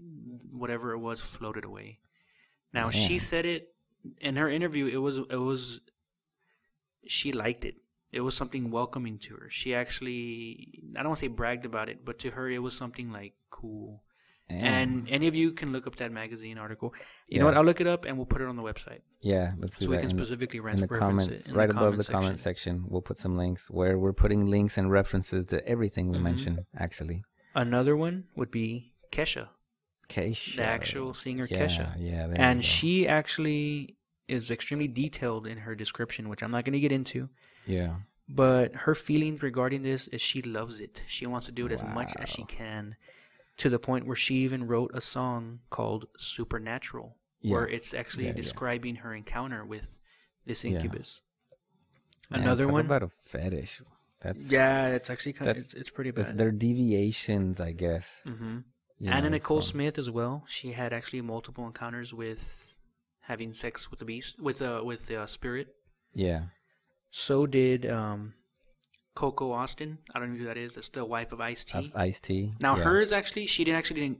whatever it was floated away. Now, she Man. said it in her interview. It was she liked it. It was something welcoming to her. She actually, I don't want to say bragged about it, but to her it was something like cool. And any of you can look up that magazine article. You know what? I'll look it up and we'll put it on the website. Yeah, let's do So that. we can specifically in the reference comments, it. right above the comment section, we'll put some links where we're putting links and references to everything we mentioned, actually. Another one would be Kesha. Kesha. The actual singer Yeah, Kesha. yeah. There And you go. she actually is extremely detailed in her description, which I'm not going to get into. Yeah. But her feelings regarding this is she loves it. She wants to do it as much as she can, to the point where she even wrote a song called Supernatural, where it's actually describing her encounter with this incubus. Man, Another talk one about a fetish. That's it's actually kind of, it's pretty bad. It's their deviations, I guess. Mm-hmm. You Anna know, Nicole from- Smith as well. She had actually multiple encounters with having sex with the beast, with the spirit. Yeah. So did Coco Austin. I don't know who that is. That's the wife of Ice-T. Of Ice-T. Now hers actually, she didn't.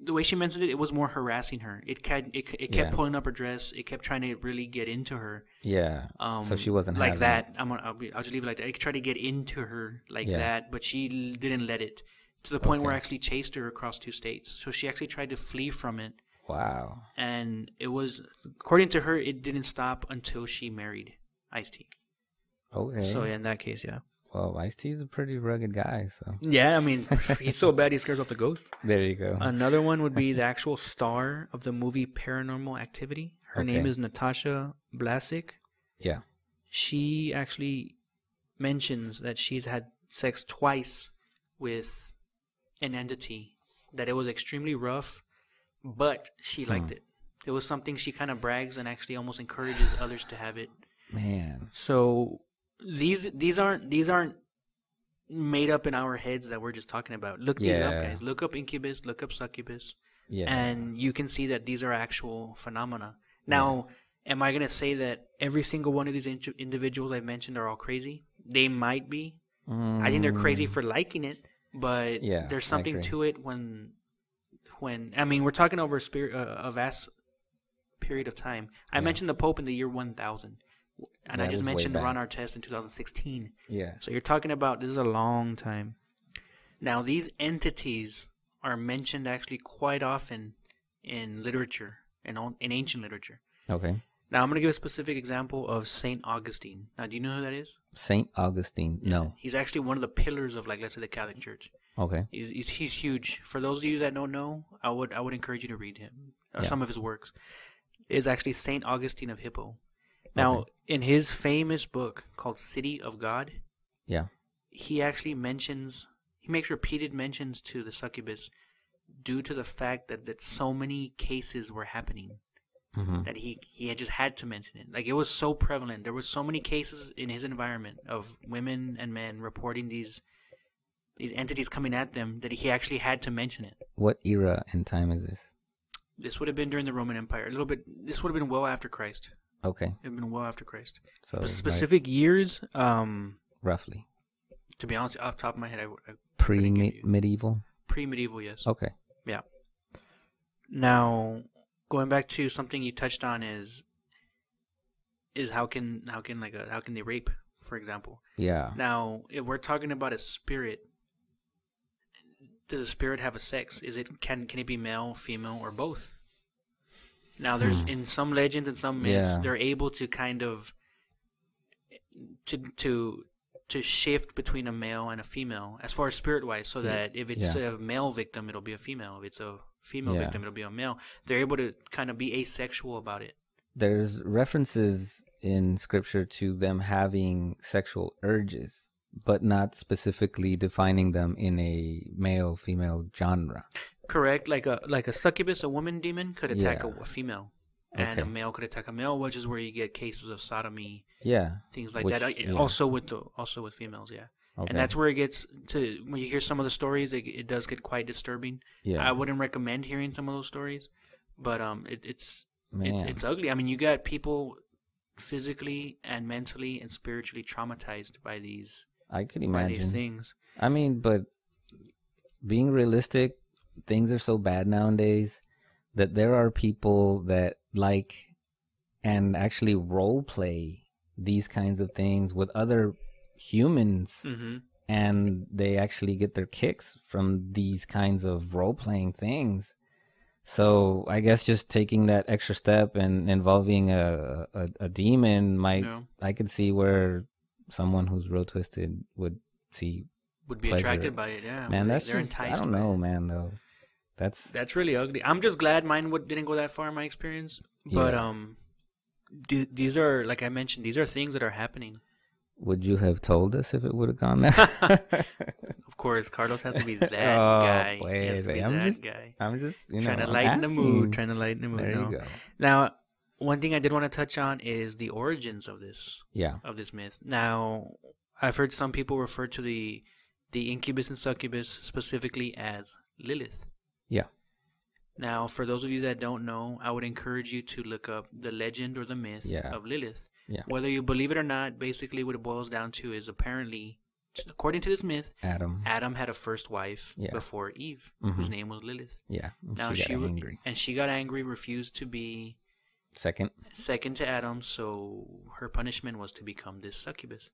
The way she mentioned it, it was more harassing her. It kept pulling up her dress. It kept trying to really get into her. Yeah. So she wasn't like having that. I'll just leave it like that. It tried to get into her like that, but she didn't let it, to the point where it actually chased her across 2 states. So she actually tried to flee from it. Wow. And it was, according to her, it didn't stop until she married Ice-T. Okay. So in that case, yeah. Well, Ice-T's a pretty rugged guy, so. Yeah, I mean, he's so bad he scares off the ghosts. There you go. Another one would be the actual star of the movie Paranormal Activity. Her name is Natasha Blasik. Yeah. She actually mentions that she's had sex twice with an entity, that it was extremely rough, but she liked it. It was something she kind of brags and actually almost encourages others to have it. Man. So these aren't made up in our heads that we're just talking about. Look these up, guys. Look up Incubus, look up Succubus, and you can see that these are actual phenomena. Now, am I going to say that every single one of these individuals I've mentioned are all crazy? They might be. I think they're crazy for liking it, but there's something to it when I mean, we're talking over a vast period of time. I mentioned the Pope in the year 1000. And I just mentioned Ron Artest in 2016. Yeah. So you're talking about, this is a long time. Now, these entities are mentioned actually quite often in literature, in ancient literature. Okay. Now, I'm going to give a specific example of St. Augustine. Now, do you know who that is? St. Augustine? No. He's actually one of the pillars of, like, let's say, the Catholic Church. Okay. He's huge. For those of you that don't know, I would encourage you to read him, some of his works. It is actually St. Augustine of Hippo. Now, in his famous book called City of God, he actually makes repeated mentions to the succubus due to the fact that so many cases were happening that he had to mention it. Like, it was so prevalent. There were so many cases in his environment of women and men reporting these entities coming at them that he actually had to mention it. What era and time is this? This would have been during the Roman Empire. This would have been well after Christ. Okay. It would have been well after Christ. So specific years, roughly. To be honest, off the top of my head, I pre-medieval? Pre-medieval, yes. Okay. Yeah. Now, going back to something you touched on is how can they rape, for example? Yeah. Now, if we're talking about a spirit, does a spirit have a sex? Can it be male, female, or both? Now, there's in some legends and some myths, they're able to kind of to shift between a male and a female as far as spirit-wise, so that if it's a male victim, it'll be a female. If it's a female victim, it'll be a male. They're able to kind of be asexual about it. There's references in scripture to them having sexual urges, but not specifically defining them in a male-female genre. Correct. Like a succubus, a woman demon, could attack a female. and a male could attack a male, which is where you get cases of sodomy, things like that. Also with females, and that's where it gets to, when you hear some of the stories, it does get quite disturbing. I wouldn't recommend hearing some of those stories, but it's ugly. I mean, you got people physically and mentally and spiritually traumatized by these. I could imagine these things. I mean, but being realistic, things are so bad nowadays that there are people that like and actually role play these kinds of things with other humans, and they actually get their kicks from these kinds of role playing things. So I guess just taking that extra step and involving a demon I could see where someone who's real twisted would be pleasure. Attracted by it. Man, that's just, I don't know, man, though. That's really ugly. I'm just glad mine didn't go that far in my experience. But these are, like I mentioned, these are things that are happening. Would you have told us if it would have gone there? Of course, Carlos has to be that guy. I'm just trying to lighten the mood. There you go. Now, one thing I did want to touch on is the origins of this. Of this myth. Now, I've heard some people refer to the Incubus and Succubus specifically as Lilith. Now, for those of you that don't know, I would encourage you to look up the legend or the myth of Lilith. Whether you believe it or not, basically what it boils down to is, apparently, according to this myth, Adam had a first wife before Eve, whose name was Lilith. Now she got angry, refused to be second to Adam, so her punishment was to become this succubus.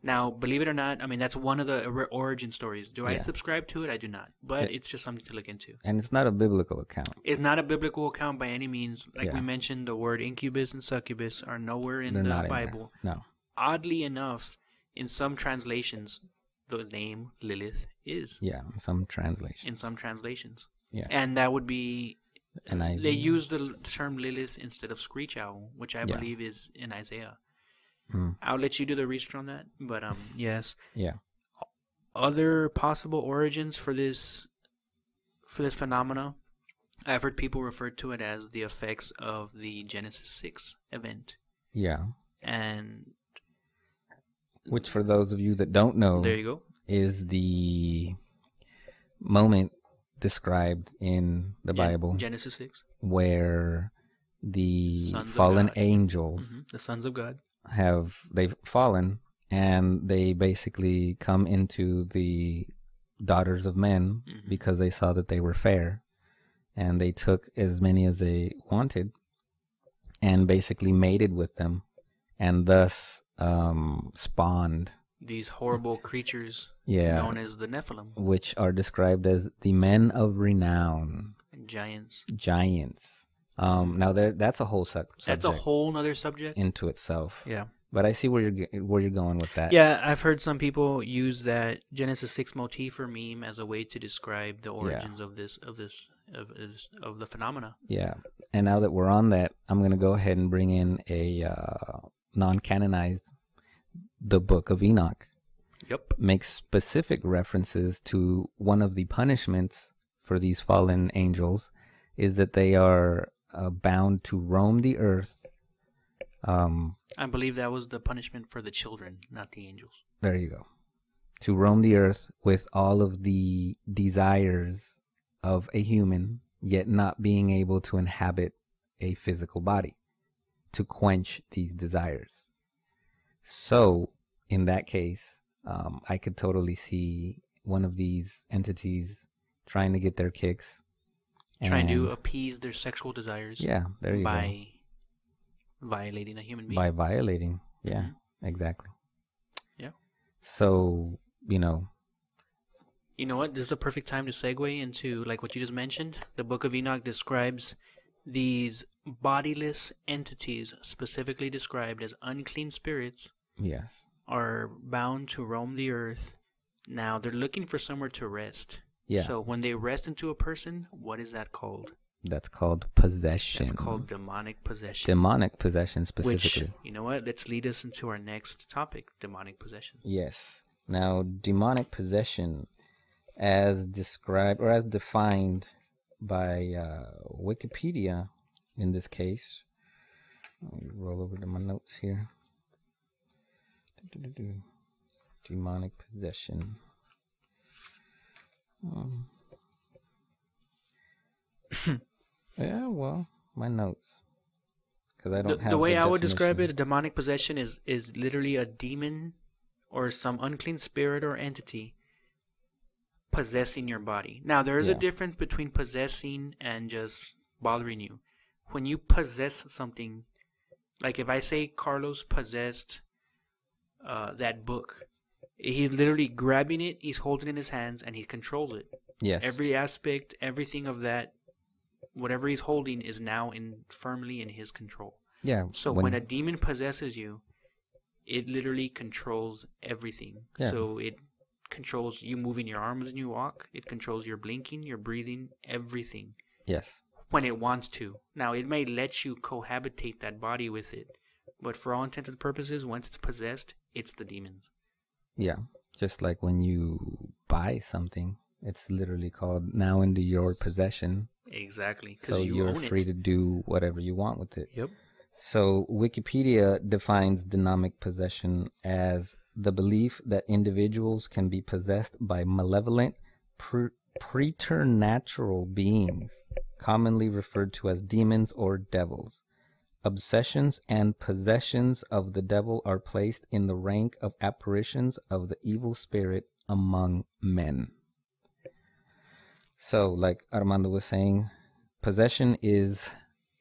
Now, believe it or not, I mean, that's one of the origin stories. Do I subscribe to it? I do not. But it's just something to look into. And it's not a biblical account. It's not a biblical account by any means. Like we mentioned, the word incubus and succubus are nowhere in the Bible. No. Oddly enough, in some translations, the name Lilith is. In some translations. And that would be... They use the term Lilith instead of screech owl, which I believe is in Isaiah. I'll let you do the research on that, but yes. Other possible origins for this phenomena, I've heard people refer to it as the effects of the Genesis 6 event. And which, for those of you that don't know, there you go, is the moment described in the Bible, Genesis 6, where the fallen angels, the sons of God, they've fallen, and they basically come into the daughters of men because they saw that they were fair, and they took as many as they wanted and basically mated with them, and thus spawned these horrible creatures known as the Nephilim, which are described as the men of renown, giants. Now that's a whole subject. That's a whole nother subject into itself. But I see where you're going with that. I've heard some people use that Genesis 6 motif or meme as a way to describe the origins of the phenomena. And now that we're on that, I'm going to go ahead and bring in a non-canonized, the Book of Enoch. Makes specific references to one of the punishments for these fallen angels is that they are bound to roam the earth. I believe that was the punishment for the children, not the angels. There you go. To roam the earth with all of the desires of a human, yet not being able to inhabit a physical body, to quench these desires. So, in that case, I could totally see one of these entities trying to get their kicks. Trying to appease their sexual desires. There you go. By violating a human being. By violating, exactly. So, you know what? This is a perfect time to segue into, like what you just mentioned. The Book of Enoch describes these bodiless entities, specifically described as unclean spirits, are bound to roam the earth. Now, they're looking for somewhere to rest. So when they rest into a person, what is that called? That's called possession. That's called demonic possession. Demonic possession specifically. Which, you know what? Let's lead us into our next topic, demonic possession. Yes. Now, demonic possession, as described or as defined by Wikipedia, in this case, Let me roll over to my notes here. Demonic possession. Yeah, well, my notes. Because I don't have the way I would definition. describe it, a demonic possession is literally a demon or some unclean spirit or entity possessing your body. Now, there is a difference between possessing and just bothering you. When you possess something, like if I say Carlos possessed that book, he's literally grabbing it, he's holding it in his hands, and he controls it. Yes. Every aspect, everything of that, whatever he's holding is now firmly in his control. Yeah. So when a demon possesses you, it literally controls everything. Yeah. So it controls you moving your arms when you walk. It controls your blinking, your breathing, everything. Yes. When it wants to. Now, it may let you cohabitate that body with it. But for all intents and purposes, once it's possessed, it's the demons. Yeah. Just like when you buy something, it's literally called now into your possession. Exactly. So you're free to do whatever you want with it. Yep. So Wikipedia defines demonic possession as the belief that individuals can be possessed by malevolent, preternatural beings, commonly referred to as demons or devils. Obsessions and possessions of the devil are placed in the rank of apparitions of the evil spirit among men. So, like Armando was saying, possession is,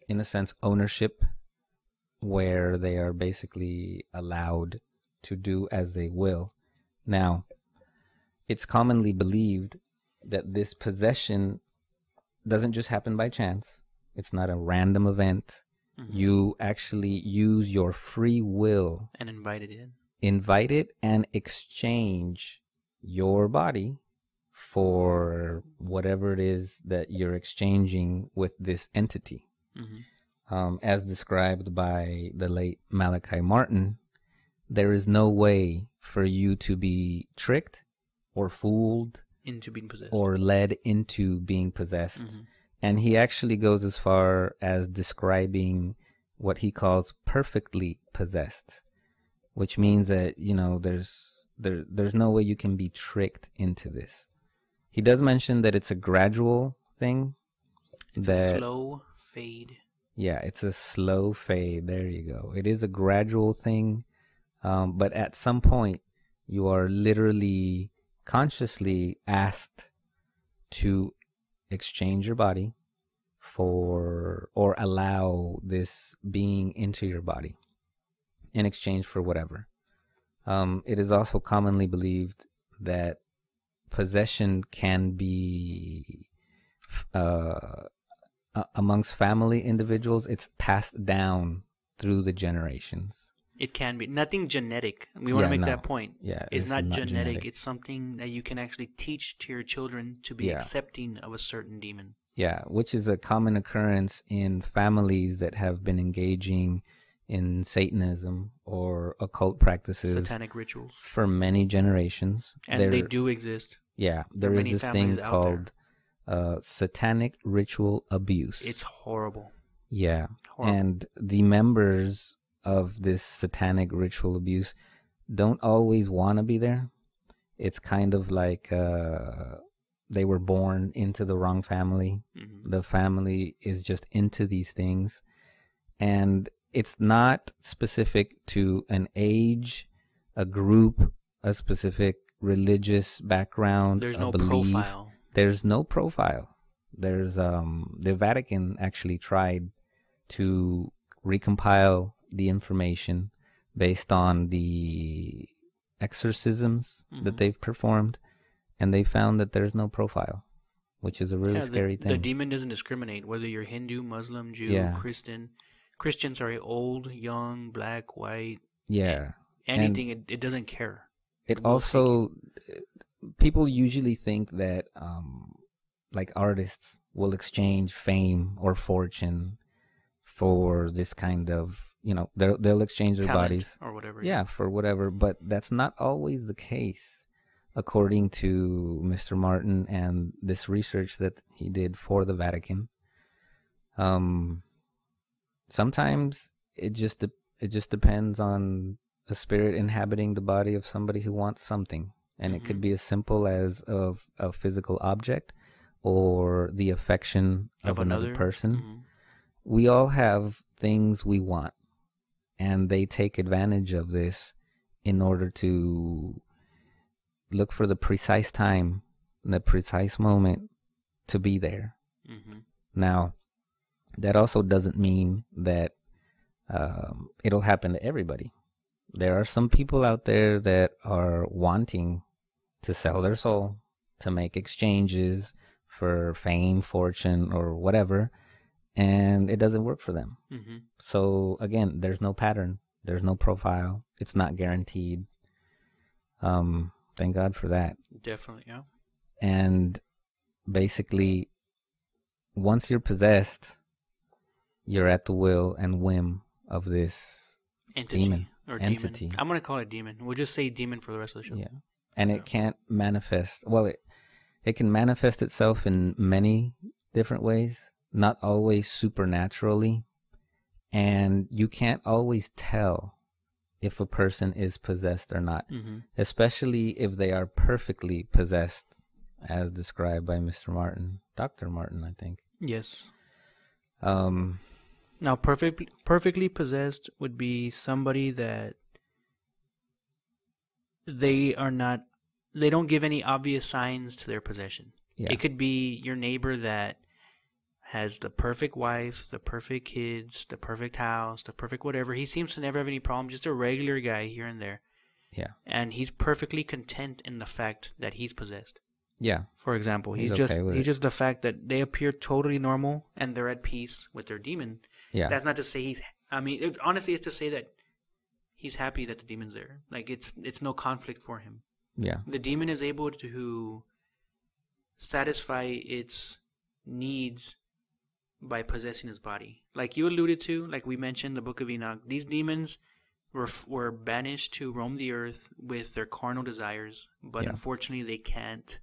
in a sense, ownership, where they are basically allowed to do as they will. Now, it's commonly believed that this possession doesn't just happen by chance. It's not a random event. Mm-hmm. You actually use your free will and invite it in. Invite it and exchange your body for whatever it is that you're exchanging with this entity. Mm-hmm. As described by the late Malachi Martin, there is no way for you to be tricked or fooled into being possessed or led into being possessed. Mm-hmm. And he actually goes as far as describing what he calls perfectly possessed, which means that, you know, there's no way you can be tricked into this. He does mention that it's a gradual thing. It's a slow fade. Yeah, it's a slow fade. There you go. It is a gradual thing. But at some point, you are literally consciously asked to exchange your body for, or allow this being into your body in exchange for whatever. It is also commonly believed that possession can be amongst family individuals. It's passed down through the generations. It can be. Nothing genetic. We want to make that point. Yeah, it's not genetic. It's something that you can actually teach to your children to be accepting of a certain demon. Yeah, which is a common occurrence in families that have been engaging in Satanism or occult practices. Satanic rituals. For many generations. And they do exist. Yeah, there is this thing called satanic ritual abuse. It's horrible. Yeah, and the members of this satanic ritual abuse don't always want to be there. It's kind of like they were born into the wrong family. Mm-hmm. The family is just into these things. And it's not specific to an age, a group, a specific religious background. There's no profile. There's no profile. There's the Vatican actually tried to recompile the information based on the exorcisms that they've performed, and they found that there's no profile, which is a really scary thing. The demon doesn't discriminate whether you're Hindu, Muslim, Jew, Christian, old, young, black, white. Yeah. Anything, it doesn't care. It also, people usually think that like artists will exchange fame or fortune for this kind of, you know, they'll exchange their talent bodies or whatever. Yeah, for whatever, but that's not always the case, according to Mr. Martin and this research that he did for the Vatican. Sometimes it just depends on a spirit inhabiting the body of somebody who wants something, and it could be as simple as of a physical object or the affection of another person. We all have things we want, and they take advantage of this in order to look for the precise time, the precise moment to be there. Now, that also doesn't mean that it'll happen to everybody. There are some people out there that are wanting to sell their soul, to make exchanges for fame, fortune, or whatever, and it doesn't work for them. So again, there's no pattern, there's no profile, it's not guaranteed. Thank God for that. Definitely, yeah. And basically, once you're possessed, you're at the will and whim of this demon. Entity. I'm going to call it demon. We'll just say demon for the rest of the show. Yeah. And it can't manifest. Well, it can manifest itself in many different ways, not always supernaturally. And you can't always tell if a person is possessed or not, especially if they are perfectly possessed, as described by Mr. Martin, Dr. Martin, I think. Yes. Now, perfectly possessed would be somebody that they don't give any obvious signs to their possession. Yeah. It could be your neighbor that has the perfect wife, the perfect kids, the perfect house, the perfect whatever. He seems to never have any problem, just a regular guy here and there. Yeah. And he's perfectly content in the fact that he's possessed. Yeah. For example, he's just the fact that they appear totally normal and they're at peace with their demon. Yeah. That's not to say honestly, it's to say that he's happy that the demon's there. Like, it's no conflict for him. Yeah. The demon is able to satisfy its needs by possessing his body. Like you alluded to, like we mentioned, the Book of Enoch, these demons were banished to roam the earth with their carnal desires, but unfortunately they can't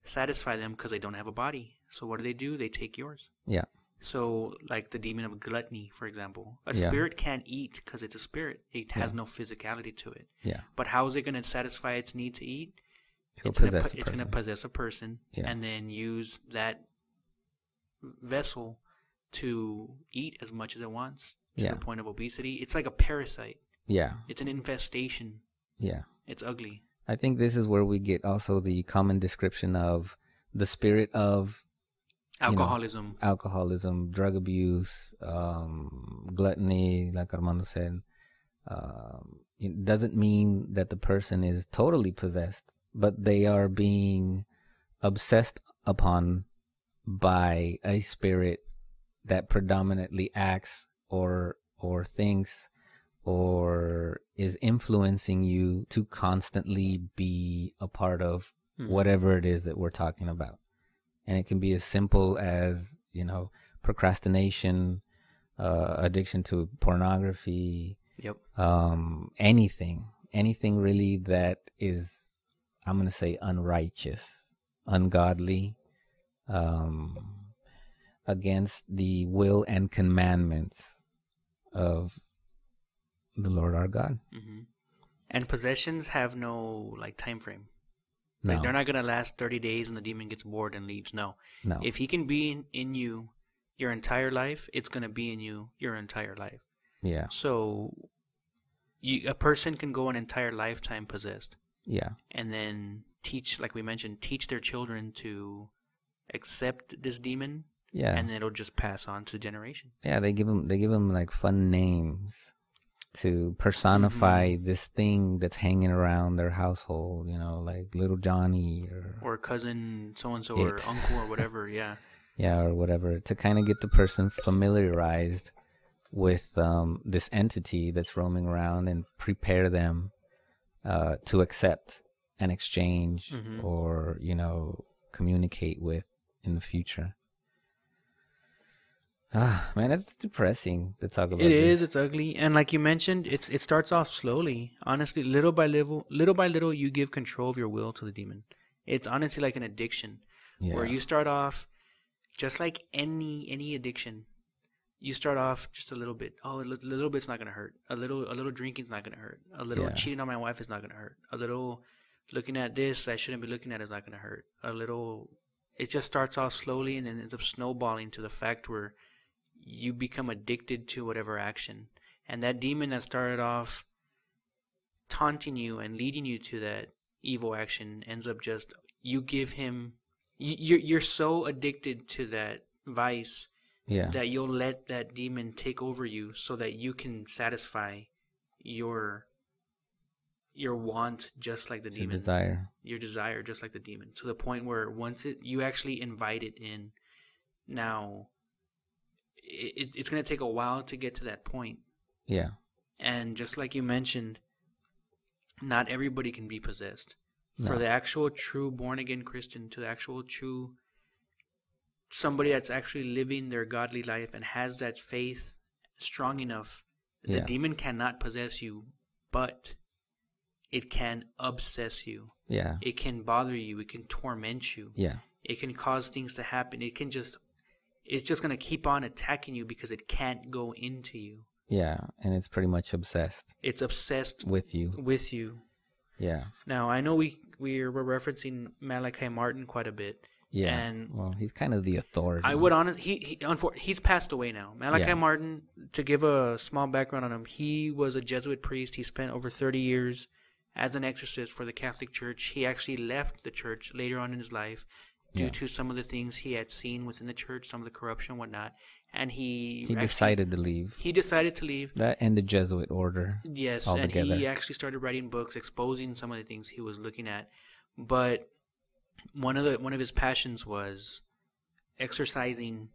satisfy them because they don't have a body. So what do? They take yours. Yeah. So, like the demon of gluttony, for example. A spirit can't eat because it's a spirit. It has no physicality to it. Yeah. But how is it going to satisfy its need to eat? It's going to possess a person and then use that vessel to eat as much as it wants to the point of obesity. It's like a parasite. Yeah. It's an infestation. Yeah. It's ugly. I think this is where we get also the common description of the spirit of alcoholism, drug abuse, gluttony, like Armando said. It doesn't mean that the person is totally possessed, but they are being obsessed upon by a spirit that predominantly acts or thinks or is influencing you to constantly be a part of whatever it is that we're talking about. And it can be as simple as, procrastination, addiction to pornography, anything really that is, I'm going to say, unrighteous, ungodly, against the will and commandments of the Lord our God. And possessions have no time frame. No. They're not going to last 30 days and the demon gets bored and leaves. No. If he can be in you your entire life, it's going to be in you your entire life. Yeah. So a person can go an entire lifetime possessed. Yeah. And then teach their children to accept this demon. Yeah. And then it'll just pass on to generation. Yeah, they give them like fun names to personify this thing that's hanging around their household, like little Johnny or cousin so-and-so or uncle or whatever, yeah. Yeah, or whatever, to kind of get the person familiarized with this entity that's roaming around and prepare them to accept and exchange or, communicate with in the future. Man, it's depressing to talk about. It is. It's ugly, and like you mentioned, it starts off slowly. Honestly, little by little, you give control of your will to the demon. It's honestly like an addiction, where you start off just like any addiction. you start off just a little bit. Oh, a little bit's not gonna hurt. A little drinking's not gonna hurt. A little cheating on my wife is not gonna hurt. A little looking at this I shouldn't be looking at is not gonna hurt. A little, it just starts off slowly and then ends up snowballing to the fact where you become addicted to whatever action. And that demon that started off taunting you and leading you to that evil action ends up just, you give him, you're so addicted to that vice that you'll let that demon take over you so that you can satisfy your want just like the demon. Your desire just like the demon. To the point where once you actually invite it in, now it's going to take a while to get to that point. Yeah. And just like you mentioned, not everybody can be possessed. No. For the actual true born-again Christian, to the actual true somebody that's actually living their godly life and has that faith strong enough, the demon cannot possess you, but it can obsess you. Yeah. It can bother you. It can torment you. Yeah. It can cause things to happen. It's just going to keep on attacking you because it can't go into you. Yeah, and it's pretty much obsessed. It's obsessed with you. Yeah. Now, I know we're referencing Malachi Martin quite a bit. Yeah. And well, he's kind of the authority. I would honestly, he's passed away now. Malachi Martin, to give a small background on him, he was a Jesuit priest. He spent over 30 years as an exorcist for the Catholic Church. He actually left the church later on in his life due to some of the things he had seen within the church, some of the corruption and whatnot. And he decided to leave. He decided to leave. That and the Jesuit order. Yes, altogether. And he actually started writing books exposing some of the things he was looking at. But one of his passions was exorcising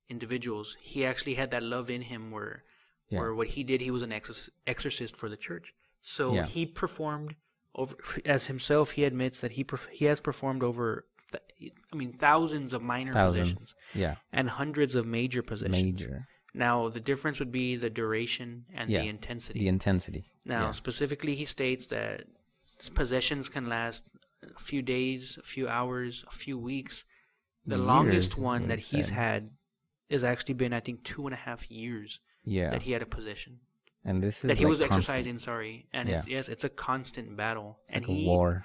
individuals. He actually had that love in him where what he did, he was an exorcist for the church. So he performed over, as himself, he admits that he has performed over thousands of minor possessions. Yeah. And hundreds of major possessions. Now, the difference would be the duration and the intensity. Now, specifically, he states that possessions can last a few days, a few hours, a few weeks. The longest one that he's had has actually been, I think, 2.5 years that he had a possession. And this is that he like was constant. Exercising, and it's a constant battle. It's like a war.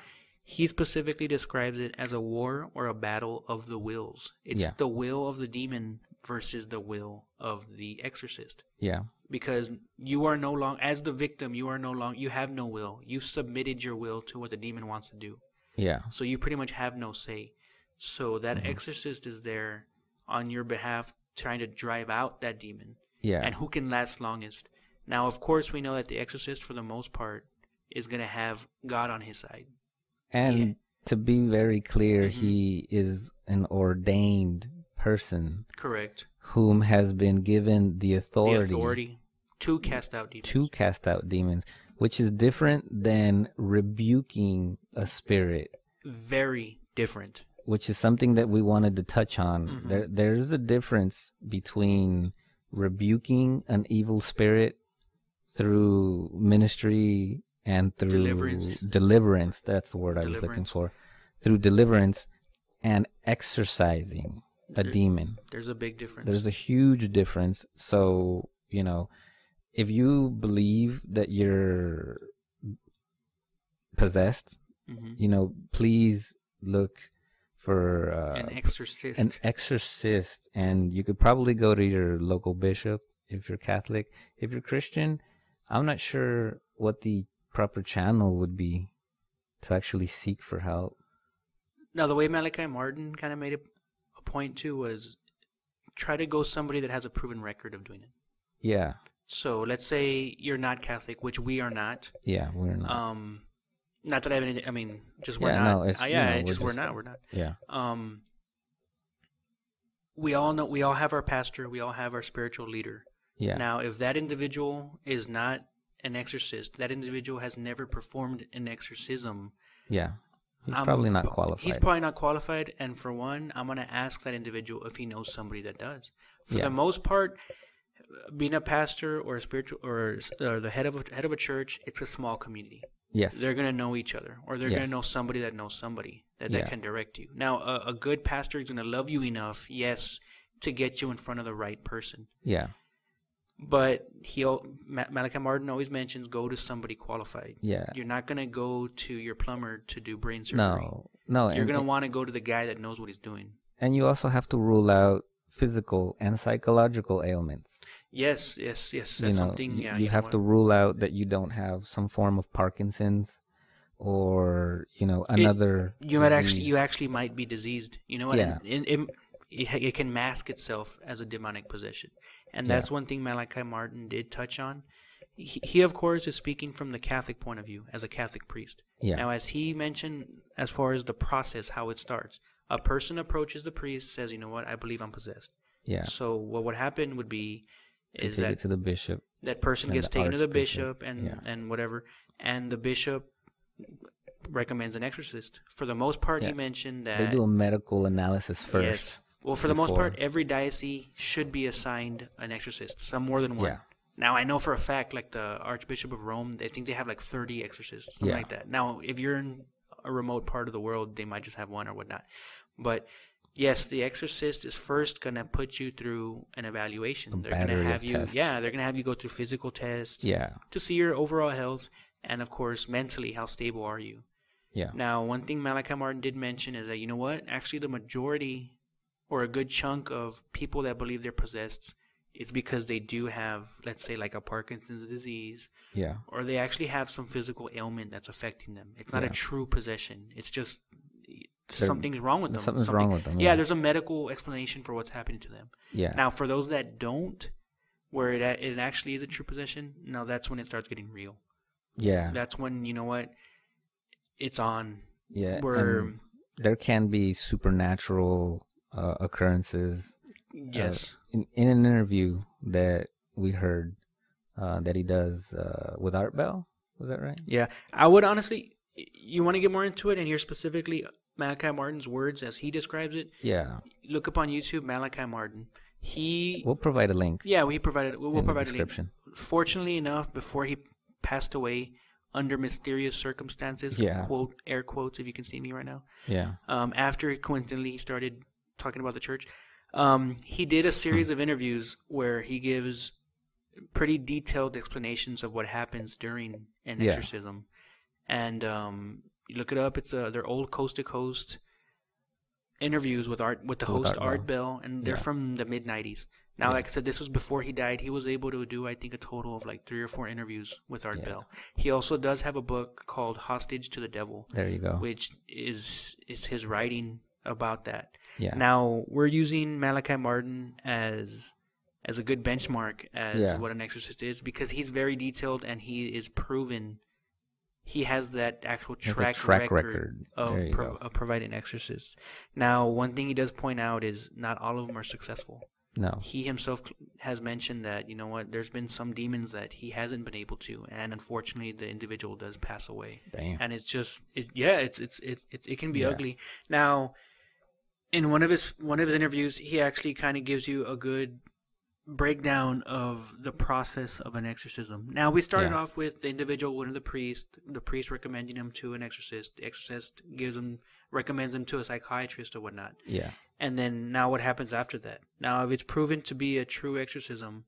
He specifically describes it as a war or a battle of the wills. It's the will of the demon versus the will of the exorcist. Yeah. Because you are no longer, as the victim, you have no will. You've submitted your will to what the demon wants to do. Yeah. So you pretty much have no say. So that exorcist is there on your behalf trying to drive out that demon. Yeah. And who can last longest. Now, of course, we know that the exorcist, for the most part, is going to have God on his side. And to be very clear, he is an ordained person. Correct. Whom has been given the authority to cast out demons. Which is different than rebuking a spirit. Very different. Which is something that we wanted to touch on. There's a difference between rebuking an evil spirit through ministry and through deliverance. That's the word I was looking for. Through deliverance and exorcising a demon. There's a big difference. There's a huge difference. So, if you believe that you're possessed, please look for an exorcist. And you could probably go to your local bishop if you're Catholic. If you're Christian, I'm not sure what the proper channel would be to actually seek for help. Now, the way Malachi Martin kind of made a point too was try to go somebody that has a proven record of doing it. Yeah. So let's say you're not Catholic, which we are not. Yeah, we're not. Not that I have any. I mean, just we're not. No, we're not. We're not. Yeah. We all know. We all have our pastor. We all have our spiritual leader. Yeah. Now, if that individual is not an exorcist, that individual has never performed an exorcism. Yeah. He's probably not qualified. He's probably not qualified. And for one, I'm going to ask that individual if he knows somebody that does. For the most part, being a pastor or a spiritual or the head of a church, it's a small community. Yes. They're going to know each other, or they're going to know somebody that knows somebody that can direct you. Now, a good pastor is going to love you enough, to get you in front of the right person. Yeah. But Malachi Martin always mentions go to somebody qualified. Yeah. You're not going to go to your plumber to do brain surgery. No. You're going to want to go to the guy that knows what he's doing. And you also have to rule out physical and psychological ailments. Yes. That's something. Yeah, you have to rule out that you don't have some form of Parkinson's or another. You actually might be diseased. You know what? Yeah. It can mask itself as a demonic possession, and that's one thing Malachi Martin did touch on. He of course is speaking from the Catholic point of view as a Catholic priest. Yeah. Now, as he mentioned, as far as the process, how it starts, a person approaches the priest, says, "You know what? I believe I'm possessed." Yeah. So what would happen would be is that it to the bishop. That person gets taken to the bishop and whatever, and the bishop recommends an exorcist. For the most part, he mentioned that they do a medical analysis first. Yes. Well, for the most part, every diocese should be assigned an exorcist, some more than one. Yeah. Now, I know for a fact, like the Archbishop of Rome, I think they have like 30 exorcists, something like that. Now, if you're in a remote part of the world, they might just have one or whatnot. But yes, the exorcist is first going to put you through an evaluation. They're going to have you, tests. They're going to have you go through physical tests to see your overall health, and of course, mentally, how stable are you? Yeah. Now, one thing Malachi Martin did mention is that, you know what? Actually, the majority or a good chunk of people that believe they're possessed is because they do have, let's say, like a Parkinson's disease. Yeah. Or they actually have some physical ailment that's affecting them. It's not a true possession. It's just something's wrong with them. Something's wrong with them. Yeah, there's a medical explanation for what's happening to them. Yeah. Now, for those that don't, where it actually is a true possession, now that's when it starts getting real. Yeah. That's when, you know what, it's on. Yeah. And there can be supernatural occurrences. Yes. In an interview that we heard that he does with Art Bell, was that right? Yeah. I would honestly, you want to get more into it and hear specifically Malachi Martin's words as he describes it? Yeah. Look up on YouTube, Malachi Martin. We'll provide a link. Yeah, we'll provide a link. Fortunately enough, before he passed away under mysterious circumstances, quote, air quotes, if you can see me right now. Yeah. After coincidentally he started talking about the church, he did a series of interviews where he gives pretty detailed explanations of what happens during an exorcism. And you look it up. It's they're old coast to coast interviews with the host Art Bell, and they're from the mid-90s. Now, like I said, this was before he died. He was able to do, I think, a total of like 3 or 4 interviews with Art Bell. He also does have a book called Hostage to the Devil. There you go. Which is his writing about that. Yeah. Now, we're using Malachi Martin as a good benchmark as what an exorcist is, because he's very detailed and he is proven. He has that actual track record of providing exorcists. Now, one thing he does point out is not all of them are successful. No. He himself has mentioned that, you know what, there's been some demons that he hasn't been able to, and unfortunately the individual does pass away. Damn. And it's just it can be ugly. Now, in one of his interviews, he actually kind of gives you a good breakdown of the process of an exorcism. Now, we started off with the individual going to the priest recommending him to an exorcist. The exorcist recommends him to a psychiatrist or whatnot. Yeah. And then now what happens after that? Now, if it's proven to be a true exorcism,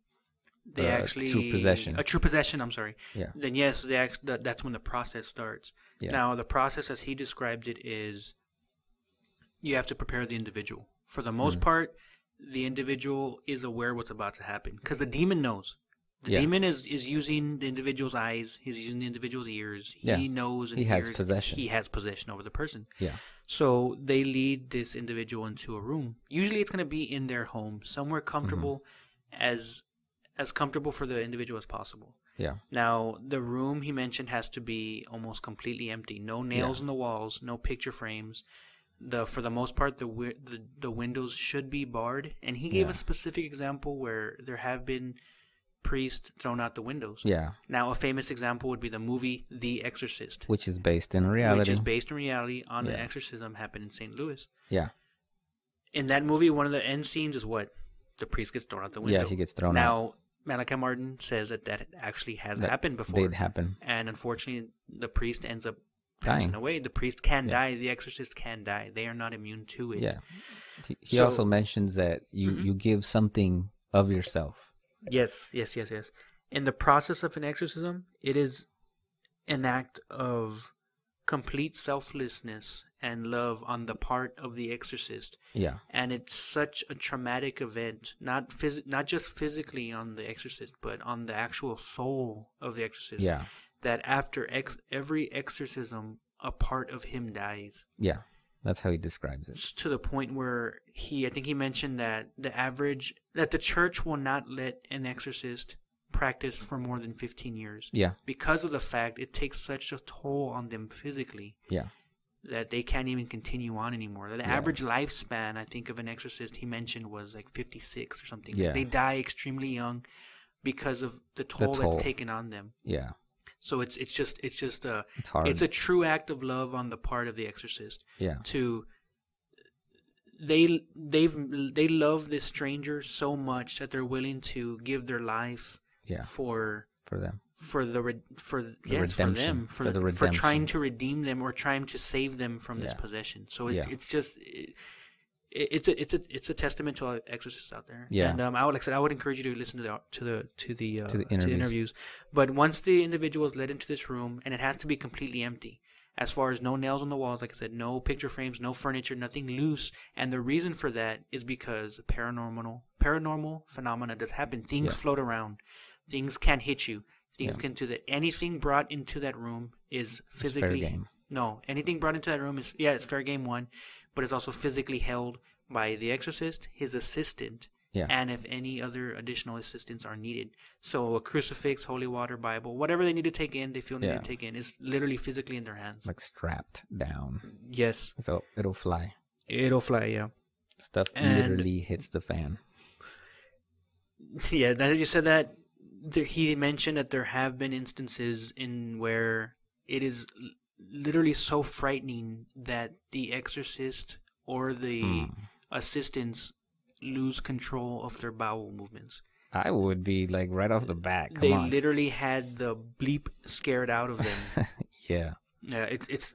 they actually... A true possession, I'm sorry. Yeah. Then yes, that's when the process starts. Yeah. Now, the process as he described it is you have to prepare the individual. For the most part, the individual is aware what's about to happen because the demon knows. The demon is using the individual's eyes. He's using the individual's ears. He knows and he has possession. He has possession over the person. Yeah. So they lead this individual into a room. Usually it's going to be in their home, somewhere comfortable, as comfortable for the individual as possible. Yeah. Now, the room he mentioned has to be almost completely empty. No nails in the walls, no picture frames. For the most part, the windows should be barred. And he gave a specific example where there have been priests thrown out the windows. Yeah. Now, a famous example would be the movie The Exorcist, which is based in reality. On an exorcism happened in St. Louis. Yeah. In that movie, one of the end scenes is what? The priest gets thrown out the window. Yeah, he gets thrown out. Now, Malachi Martin says that actually has happened before. Did happen. And unfortunately, the priest ends up passing away. The priest can die. The exorcist can die. They are not immune to it. Yeah. He also mentions that you give something of yourself. Yes. In the process of an exorcism, it is an act of complete selflessness and love on the part of the exorcist. Yeah. And it's such a traumatic event, not just physically on the exorcist, but on the actual soul of the exorcist. Yeah. That after every exorcism, a part of him dies. Yeah. That's how he describes it. It's to the point where I think he mentioned that that the church will not let an exorcist practice for more than 15 years. Yeah. Because of the fact it takes such a toll on them physically. Yeah. That they can't even continue on anymore. The average lifespan, I think, of an exorcist he mentioned was like 56 or something. Yeah. They die extremely young because of the toll that's taken on them. Yeah. So it's hard. It's a true act of love on the part of the exorcist. Yeah. They love this stranger so much that they're willing to give their life for them. For the redemption. For trying to redeem them or trying to save them from this possession. So it's a testament to all exorcists out there. Yeah. And I would encourage you to listen to the interviews. But once the individual is led into this room, and it has to be completely empty, as far as no nails on the walls, like I said, no picture frames, no furniture, nothing loose. And the reason for that is because paranormal phenomena does happen. Things float around. Things can hit you. Things can do that. Anything brought into that room is physically... It's fair game. No, anything brought into that room is... Yeah, it's fair game, one. But it's also physically held by the exorcist, his assistant, and if any other additional assistants are needed. So a crucifix, holy water, Bible, whatever they need to take in, they feel need to take in, is literally physically in their hands. Like strapped down. Yes. So it'll fly. It'll fly, yeah. Stuff literally hits the fan. Yeah, now that you said that, he mentioned that there have been instances in where it is literally so frightening that the exorcist or the assistants lose control of their bowel movements. I would be like right off the bat. They literally had the bleep scared out of them. Yeah. Yeah, it's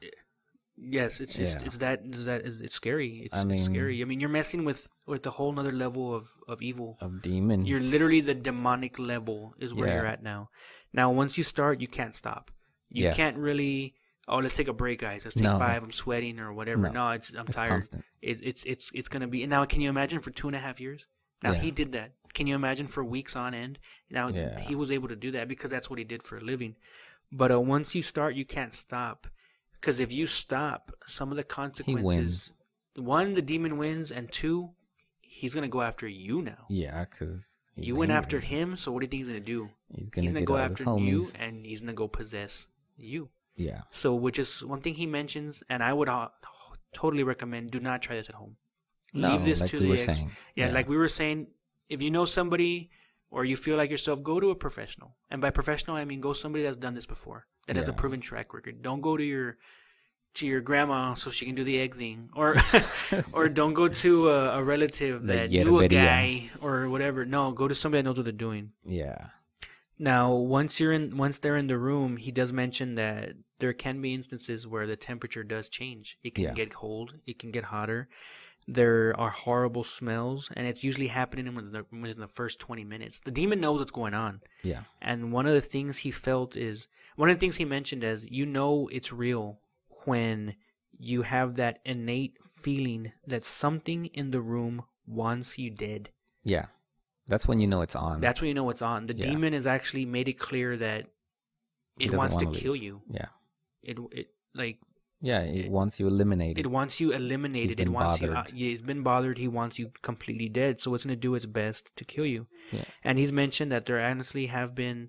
scary. It's scary. I mean, you're messing with a whole nother level of evil. Of demon. You're literally the demonic level is where you're at now. Now, once you start, you can't stop. You can't really... Oh, let's take a break, guys. Let's take 5. I'm sweating or whatever. No, I'm tired. Constant. It's gonna be. Now, can you imagine for 2.5 years? Now he did that. Can you imagine for weeks on end? Now he was able to do that because that's what he did for a living. But once you start, you can't stop. Because if you stop, some of the consequences. One, the demon wins, and 2, he's gonna go after you now. Yeah, because you went after him. So what do you think he's gonna do? He's gonna go after you, and he's gonna go possess you. Yeah. So, which is one thing he mentions, and I would totally recommend: do not try this at home. No, leave this like to we the were saying. Yeah, like we were saying. If you know somebody, or you feel like yourself, go to a professional. And by professional, I mean go somebody that's done this before, that has a proven track record. Don't go to your grandma so she can do the egg thing, or or don't go to a relative that knew a guy or whatever. No, go to somebody that knows what they're doing. Yeah. Now, once they're in the room, he does mention that there can be instances where the temperature does change. It can get cold. It can get hotter. There are horrible smells, and it's usually happening within the first 20 minutes. The demon knows what's going on. Yeah. And one of the things he mentioned is, it's real when you have that innate feeling that something in the room wants you dead. Yeah. That's when you know it's on. That's when you know it's on. The demon has actually made it clear that it wants to kill you. Yeah. It wants you eliminated. It wants you eliminated. It wants bothered. It's been bothered. He wants you completely dead. So it's going to do its best to kill you. Yeah. And he's mentioned that there honestly have been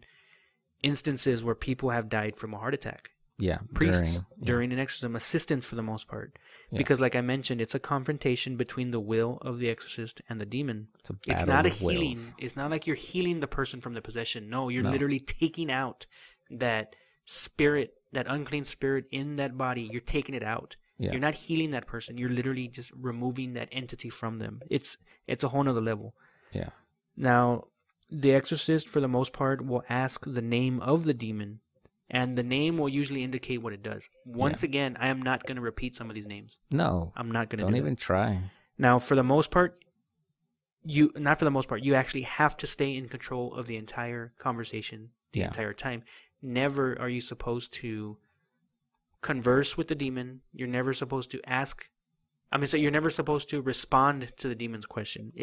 instances where people have died from a heart attack. Yeah. Priests during an exorcism, assistants for the most part. Yeah. Because like I mentioned, it's a confrontation between the will of the exorcist and the demon. It's not a healing. Wills. It's not like you're healing the person from the possession. No, you're literally taking out that spirit, that unclean spirit in that body. You're taking it out. Yeah. You're not healing that person. You're literally just removing that entity from them. It's a whole nother level. Yeah. Now, the exorcist, for the most part, will ask the name of the demon. And the name will usually indicate what it does. Once again, I am not going to repeat some of these names. No. I'm not going to Don't even try. Now, for the most part, you, not for the most part, you actually have to stay in control of the entire conversation the entire time. Never are you supposed to converse with the demon. You're never supposed to ask. So you're never supposed to respond to the demon's question.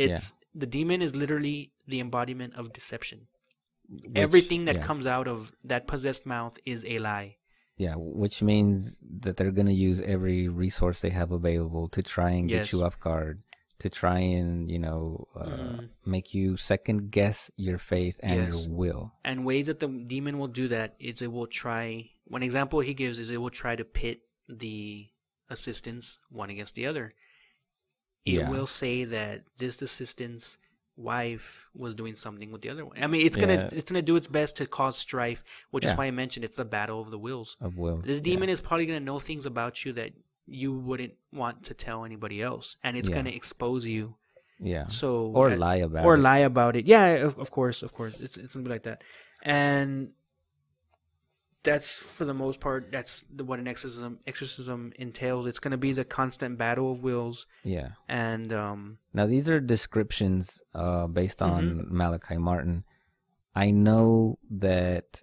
The demon is literally the embodiment of deception. Everything that comes out of that possessed mouth is a lie. Yeah, which means that they're going to use every resource they have available to try and get you off guard, to try and, make you second guess your faith and your will. And ways that the demon will do that is it will try, one example he gives is it will try to pit the assistants one against the other. It will say that this assistant's wife was doing something with the other one. It's gonna do its best to cause strife, which is why I mentioned it's the battle of the wills. This demon is probably gonna know things about you that you wouldn't want to tell anybody else, and it's gonna expose you. So lie about it. Yeah, of course. It's gonna be like that, and that's for the most part. That's what an exorcism entails. It's gonna be the constant battle of wills. Yeah. And now these are descriptions based on Malachi Martin. I know that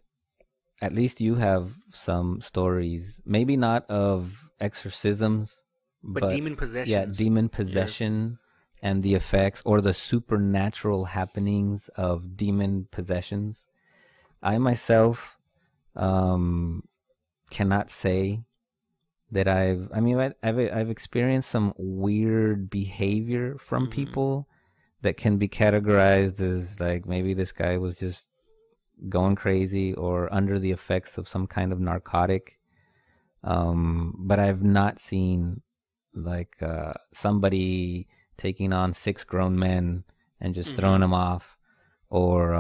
at least you have some stories, maybe not of exorcisms, but demon possession. Yeah, demon possession and the effects or the supernatural happenings of demon possessions. I myself cannot say that I've experienced some weird behavior from people that can be categorized as like maybe this guy was just going crazy or under the effects of some kind of narcotic. But I've not seen like somebody taking on 6 grown men and just throwing them off, or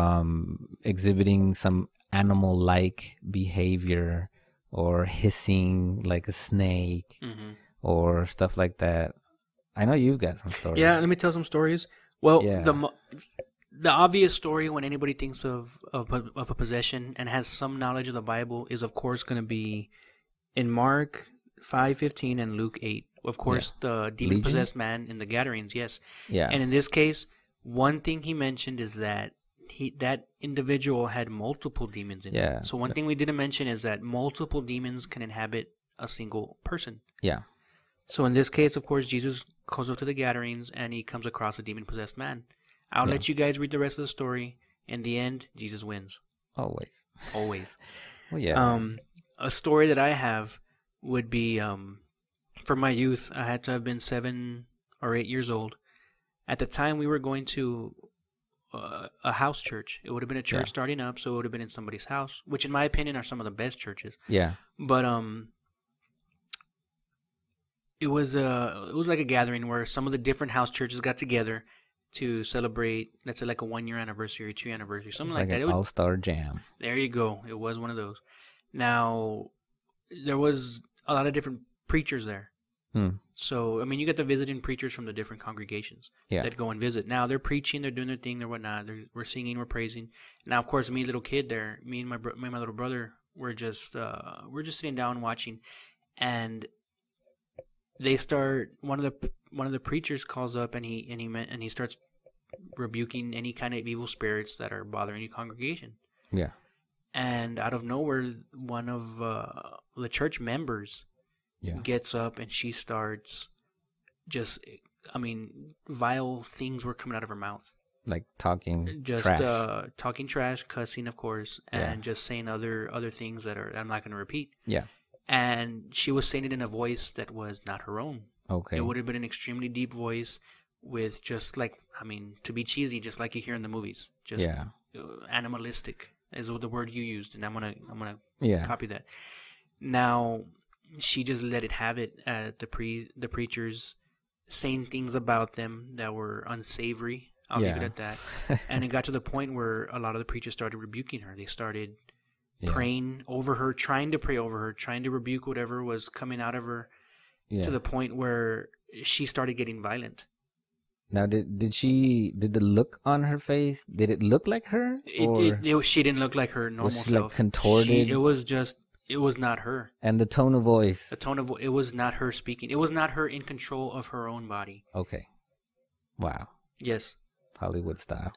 exhibiting some animal-like behavior, or hissing like a snake, or stuff like that. I know you've got some stories. Yeah, let me tell some stories. Well, the obvious story when anybody thinks of a possession and has some knowledge of the Bible is, of course, going to be in Mark 5:15 and Luke 8. Of course, the demon-possessed man in the Gadarenes, yes. Yeah. And in this case, one thing he mentioned is that that individual had multiple demons in him. So one thing we didn't mention is that multiple demons can inhabit a single person. Yeah. So in this case, of course, Jesus goes up to the Gadarenes and he comes across a demon-possessed man. I'll let you guys read the rest of the story. In the end, Jesus wins. Always. Well, yeah. A story that I have would be from my youth. I had to have been 7 or 8 years old. At the time, we were going to a house church. It would have been a church starting up, so it would have been in somebody's house, which in my opinion are some of the best churches. Yeah. But it was like a gathering where some of the different house churches got together to celebrate, let's say, like a 1-year anniversary, 2-year anniversary, something like that. An all-star jam. There you go. It was one of those. Now, there was a lot of different preachers there. So, you get the visiting preachers from the different congregations that go and visit. Now, they're preaching, they're doing their thing, they're whatnot. We're singing, we're praising. Now, of course, me, little kid there, me and my little brother, we're just sitting down watching, and they start. One of the preachers calls up and he starts rebuking any kind of evil spirits that are bothering the congregation. Yeah. And out of nowhere, one of the church members gets up and she starts just, vile things were coming out of her mouth. Like talking trash, cussing, of course, and just saying other things that I'm not going to repeat. Yeah. And she was saying it in a voice that was not her own. Okay. It would have been an extremely deep voice with just like, to be cheesy, just like you hear in the movies. Just animalistic is the word you used, and I'm gonna copy that. Now, she just let it have it at the preachers saying things about them that were unsavory. I'll leave it at that. And it got to the point where a lot of the preachers started rebuking her. They started praying over her, trying to pray over her, trying to rebuke whatever was coming out of her, to the point where she started getting violent. Now, did the look on her face, did it look like her? She didn't look like her normal self. Was she like contorted? It was not her. And the tone of voice? It was not her speaking. It was not her in control of her own body. Okay. Wow. Yes. Hollywood style.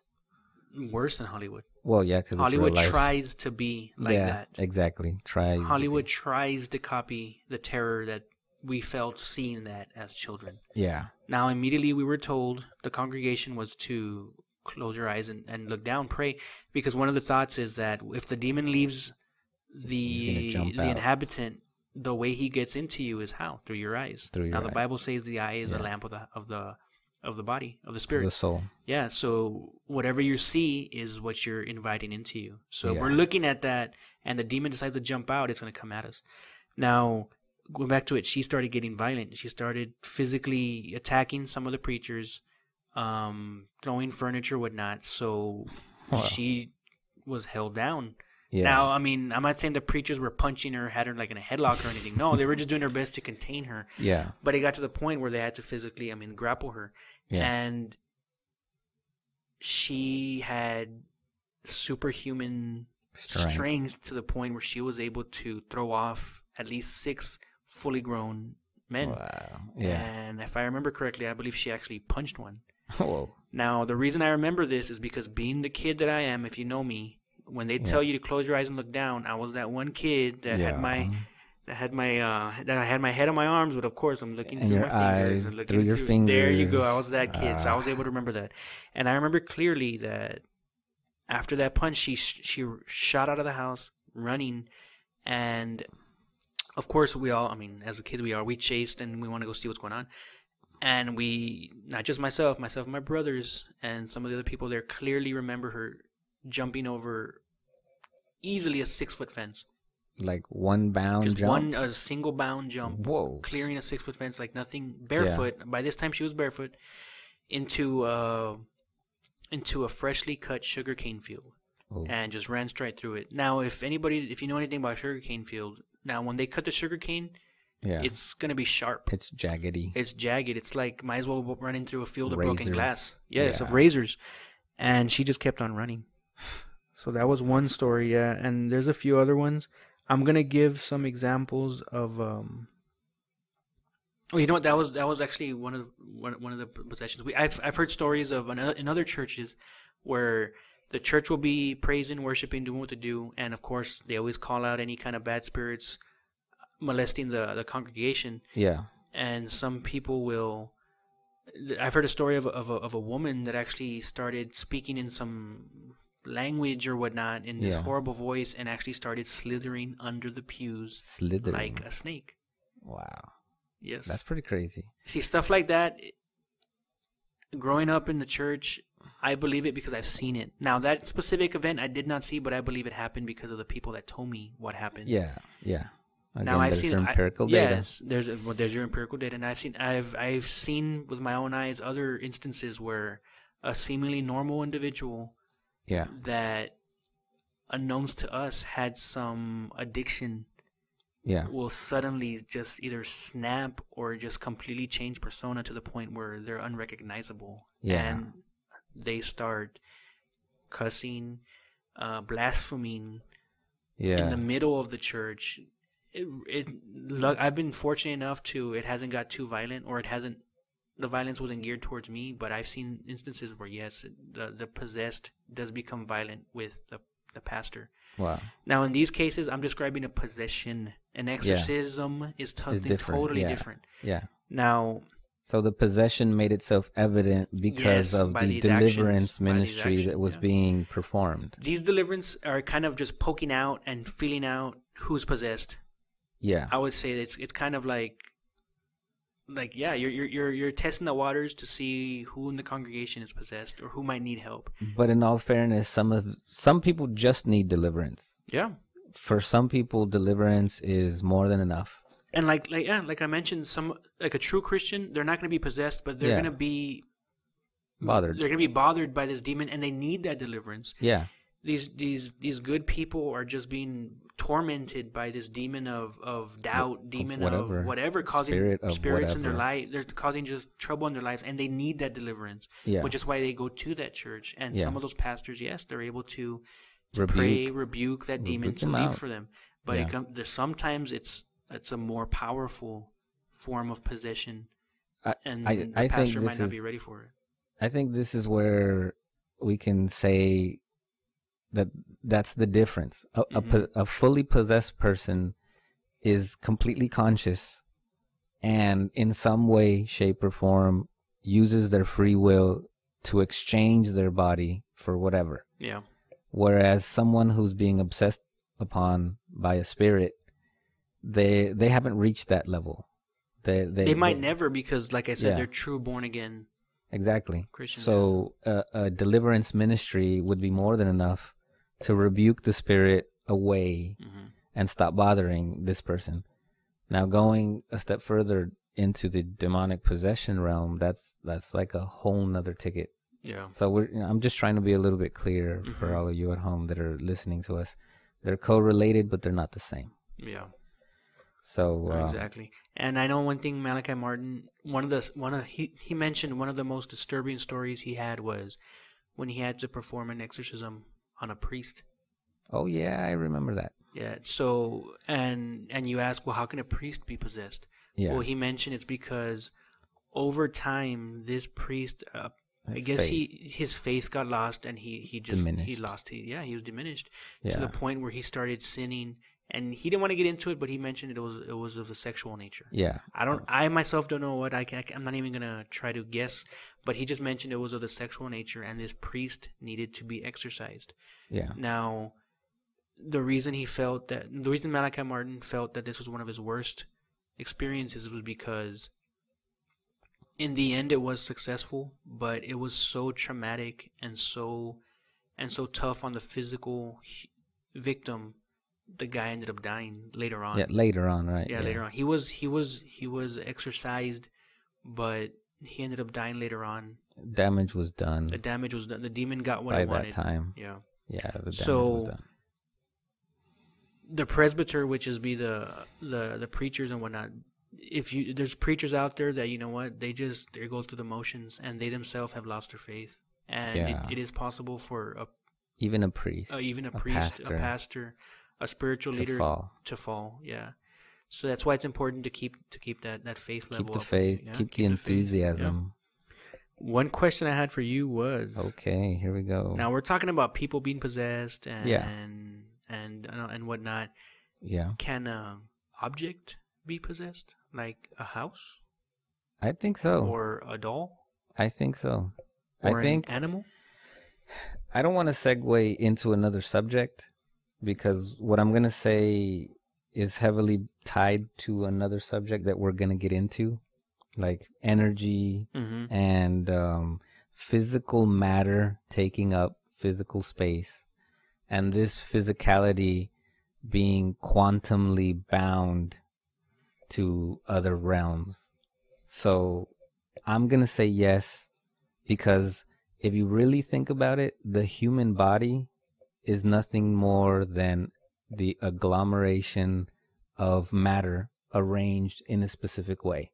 Worse than Hollywood. Well, yeah, because Hollywood tries to be like that. Exactly. Hollywood tries to copy the terror that we felt seeing that as children. Yeah. Now, immediately we were told, the congregation was to close your eyes and look down, pray, because one of the thoughts is that if the demon leaves the inhabitant, the way he gets into you is how? Through your eyes. The Bible says the eye is a lamp of the body, of the spirit, of the soul. Yeah, so whatever you see is what you're inviting into you. So if we're looking at that and the demon decides to jump out, it's going to come at us. Now, going back to it, she started getting violent. She started physically attacking some of the preachers, throwing furniture, whatnot. So she was held down. Yeah. Now, I mean, I'm not saying the preachers were punching her, had her like in a headlock or anything. No, they were just doing their best to contain her. Yeah. But it got to the point where they had to physically, grapple her. Yeah. And she had superhuman strength to the point where she was able to throw off at least 6 fully grown men. Wow. Yeah. And if I remember correctly, I believe she actually punched one. Whoa. Now, the reason I remember this is because being the kid that I am, if you know me, when they tell you to close your eyes and look down, I was that one kid that had I had my head on my arms, but of course I'm looking through my fingers and looking through your fingers. There you go. I was that kid, so I was able to remember that. And I remember clearly that after that punch, she shot out of the house running, and of course we all, as a kid we chased and we want to go see what's going on. And we, not just myself and my brothers and some of the other people there clearly remember her jumping over easily a 6-foot fence. Like one bound jump? A single bound jump. Whoa. Clearing a 6-foot fence like nothing. Barefoot. Yeah. By this time she was barefoot. Into a freshly cut sugarcane field. Oh. And just ran straight through it. Now, if you know anything about sugarcane field, now when they cut the sugarcane, it's going to be sharp. It's jaggedy. It's jagged. It's like might as well running through a field of broken glass. Yes, of razors. And she just kept on running. So that was one story, yeah, and there's a few other ones. I'm gonna give some examples of. Oh, you know what? That was actually one of the possessions. I've heard stories of in other churches where the church will be praising, worshiping, doing what they do, and of course they always call out any kind of bad spirits molesting the congregation. Yeah. And some people will. I've heard a story of a woman that actually started speaking in some language or whatnot in this horrible voice and actually started slithering under the pews like a snake. Wow. Yes. That's pretty crazy. See, stuff like that, growing up in the church, I believe it because I've seen it. Now, that specific event I did not see, but I believe it happened because of the people that told me what happened. Yeah, yeah. Again, now I've seen empirical data. Yes, there's your empirical data, and I've seen with my own eyes other instances where a seemingly normal individual, that unknowns to us had some addiction, will suddenly just either snap or just completely change persona to the point where they're unrecognizable, and they start cussing, blaspheming, in the middle of the church. I've been fortunate enough it hasn't got too violent, or the violence wasn't geared towards me, but I've seen instances where yes, the possessed does become violent with the pastor. Wow. Now in these cases, I'm describing a possession. An exorcism is something totally different. Yeah. Now, so the possession made itself evident because of the deliverance ministry that was being performed. These deliverance are kind of just poking out and feeling out who's possessed. Yeah, I would say it's kind of like you're testing the waters to see who in the congregation is possessed or who might need help. But in all fairness, some people just need deliverance. Yeah. For some people, deliverance is more than enough. And like I mentioned, a true Christian, they're not going to be possessed, but they're going to be bothered. They're going to be bothered by this demon, and they need that deliverance. Yeah. These good people are just being tormented by this demon of doubt, demon of whatever causing spirits in their life. They're causing just trouble in their lives, and they need that deliverance. Yeah. Which is why they go to that church. And some of those pastors, yes, they're able to rebuke that demon to leave for them. But sometimes it's a more powerful form of possession, and the pastor might not be ready for it. I think this is where we can say that that's the difference. A fully possessed person is completely conscious and in some way, shape, or form uses their free will to exchange their body for whatever. Yeah. Whereas someone who's being obsessed upon by a spirit, they haven't reached that level. They might never, because, like I said, Yeah. they're true born again. Exactly. Christians. So a deliverance ministry would be more than enough to rebuke the spirit away and stop bothering this person. Now, going a step further into the demonic possession realm, that's like a whole nother ticket. Yeah. So I'm just trying to be a little bit clear for all of you at home that are listening to us. They're correlated, but they're not the same. Yeah. So Exactly. And I know one thing, Malachi Martin, he mentioned one of the most disturbing stories he had was when he had to perform an exorcism on a priest. Oh yeah, I remember that. Yeah. So and you ask, well, how can a priest be possessed? Yeah. Well, he mentioned it's because over time this priest, I guess his faith got lost, and he just diminished. He was diminished Yeah. to the point where he started sinning. And he didn't want to get into it, but he mentioned it was of the sexual nature. Yeah. I myself don't know what I'm not even gonna try to guess, but he just mentioned it was of the sexual nature, and this priest needed to be exorcised. Yeah. Now, the reason Malachi Martin felt that this was one of his worst experiences was because, in the end, it was successful, but it was so traumatic and so tough on the physical victim. The guy ended up dying later on. Yeah, later on, right? Yeah, later on. He was exorcised, but he ended up dying later on. Damage was done. The damage was done. The demon got what by it wanted. that time. Yeah. Yeah, the damage So, was done. The presbyter, which is the preachers and whatnot. There's preachers out there that, you know what, they go through the motions, and they themselves have lost their faith, and it is possible for even a priest, a pastor, a spiritual leader to fall. Yeah. So that's why it's important to keep that faith level. Keep the up. faith, Yeah, keep the enthusiasm. Yeah. One question I had for you was, okay, here we go. Now we're talking about people being possessed and whatnot. Yeah. Can an object be possessed, like a house? I think so. Or a doll? I think so. Or I think an animal? I don't want to segue into another subject, because what I'm going to say is heavily tied to another subject that we're going to get into, like energy and physical matter taking up physical space, and this physicality being quantumly bound to other realms. So I'm going to say yes, because if you really think about it, the human body is nothing more than the agglomeration of matter arranged in a specific way.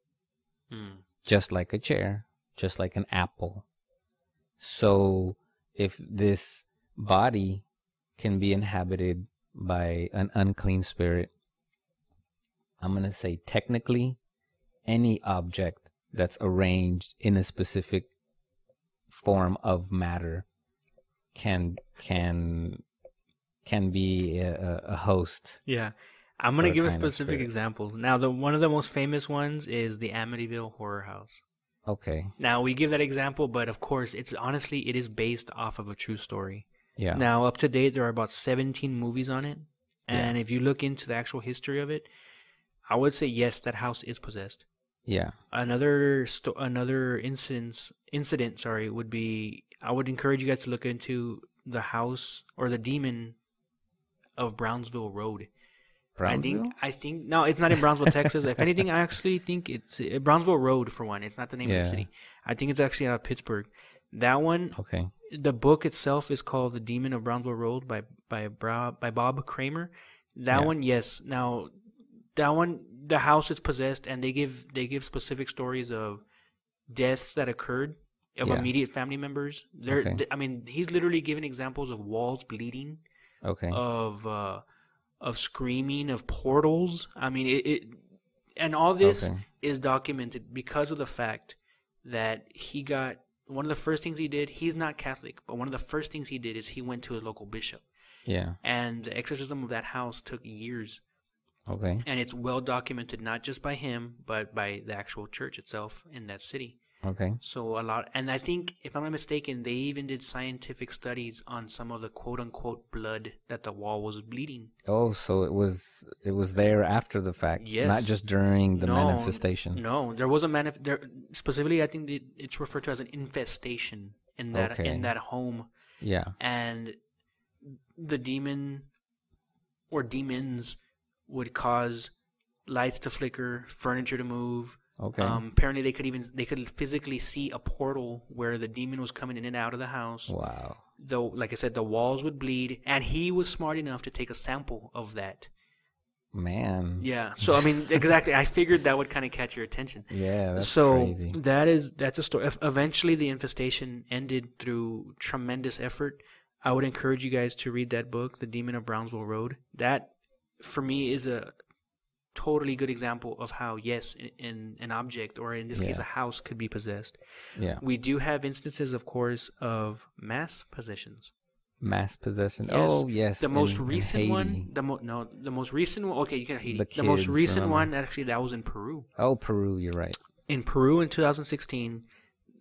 Just like a chair, just like an apple. So if this body can be inhabited by an unclean spirit, I'm going to say technically any object that's arranged in a specific form of matter can be a host. Yeah. I'm going to give a specific example. Now, one of the most famous ones is the Amityville horror house. Okay. Now, we give that example, but of course, it is based off of a true story. Yeah. Now, up to date, there are about 17 movies on it. And if you look into the actual history of it, I would say, yes, that house is possessed. Yeah. Another incident would be, I would encourage you guys to look into the house or the demon of Brownsville Road. Brownsville? I think no, it's not in Brownsville, Texas. If anything, I actually think it's Brownsville Road for one. It's not the name of the city. I think it's actually out of Pittsburgh. That one. Okay. The book itself is called The Demon of Brownsville Road by Bob Kramer. That one, yes. Now, that one, the house is possessed, and they give specific stories of deaths that occurred of immediate family members. I mean, he's literally giving examples of walls bleeding. Okay. Of screaming, of portals. I mean, it and all this is documented because of the fact that he got one of the first things he did, he's not Catholic, but one of the first things he did is he went to his local bishop. Yeah. And the exorcism of that house took years. Okay. And it's well documented, not just by him, but by the actual church itself in that city. Okay. So a lot, and I think, if I'm not mistaken, they even did scientific studies on some of the quote-unquote blood that the wall was bleeding. Oh, so it was there after the fact, Yes. not just during the manifestation. No, there was a there specifically. I think it's referred to as an infestation in that home. Yeah. And the demon or demons would cause lights to flicker, furniture to move. Okay. Apparently, they could physically see a portal where the demon was coming in and out of the house. Wow. Though, like I said, the walls would bleed, and he was smart enough to take a sample of that. Man. Yeah. So I mean, exactly. I figured that would kind of catch your attention. Yeah. That's so crazy. that's a story. Eventually, the infestation ended through tremendous effort. I would encourage you guys to read that book, The Demon of Brownsville Road. That, for me, is a totally good example of how, yes, in an object, or in this case a house, could be possessed. Yeah. We do have instances, of course, of mass possessions. Mass possession. Yes. Oh, yes. The most recent in one, Haiti. the most recent one, okay, you can Haiti. The The most kids, recent remember? one, actually, that was in Peru. Oh, Peru. You're right. In Peru in 2016,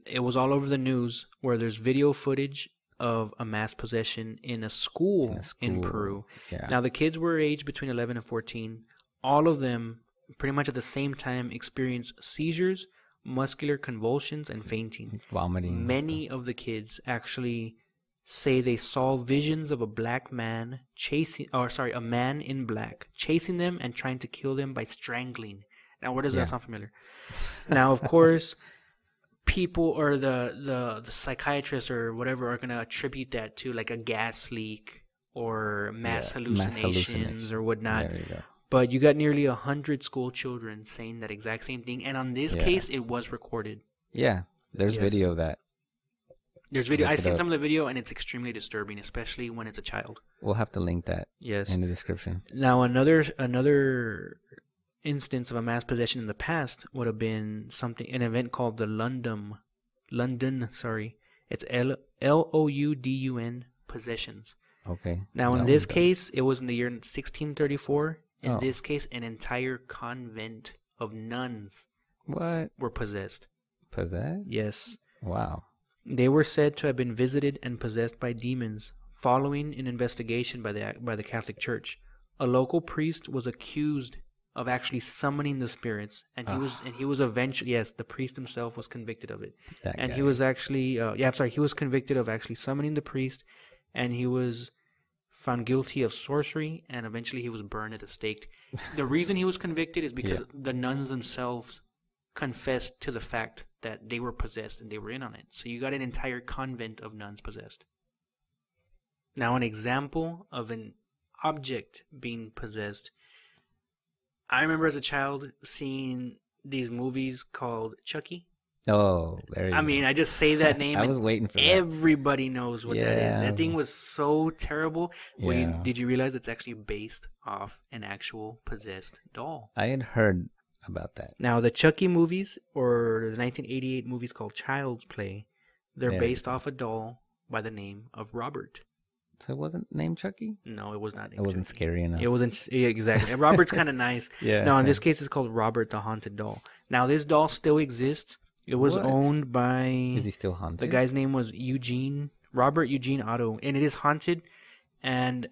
it was all over the news where there's video footage of a mass possession in a school in Peru. Yeah. Now, the kids were aged between 11 and 14. All of them, pretty much at the same time, experienced seizures, muscular convulsions, and fainting. Vomiting. Many of the kids actually say they saw visions of a man in black, chasing them and trying to kill them by strangling. Now, where does that sound familiar? Now, of course, people or the psychiatrists or whatever are going to attribute that to like a gas leak or mass hallucinations or whatnot. There you go. But you got nearly 100 school children saying that exact same thing. And on this case, it was recorded. Yeah. There's video of that. There's video. I've seen some of the video, and it's extremely disturbing, especially when it's a child. We'll have to link that Yes. in the description. Now, another instance of a mass possession in the past would have been an event called the London. It's Loudun possessions. Okay. Now, in this case, it was in the year 1634. In this case, an entire convent of nuns were possessed. Possessed? Yes. Wow. They were said to have been visited and possessed by demons following an investigation by the Catholic Church. A local priest was accused of actually summoning the spirits, and he was eventually, the priest himself was convicted of it. He was actually he was convicted of actually summoning the priest, and he was found guilty of sorcery, and eventually he was burned at the stake. The reason he was convicted is because the nuns themselves confessed to the fact that they were possessed and they were in on it. So you got an entire convent of nuns possessed. Now, an example of an object being possessed. I remember as a child seeing these movies called Chucky. Oh, there you go. I mean, I just say that name. I was waiting for that. Everybody knows what that is. That thing was so terrible. Yeah. Did you realize it's actually based off an actual possessed doll? I had heard about that. Now, the Chucky movies, or the 1988 movies called Child's Play, they're based off a doll by the name of Robert. So it wasn't named Chucky? No, it was not named It wasn't Chucky. scary enough. It wasn't, exactly. And Robert's kind of nice. Yeah. No, in this case, it's called Robert the Haunted Doll. Now, this doll still exists. It was owned by... Is he still haunted? The guy's name was Robert Eugene Otto, and it is haunted. And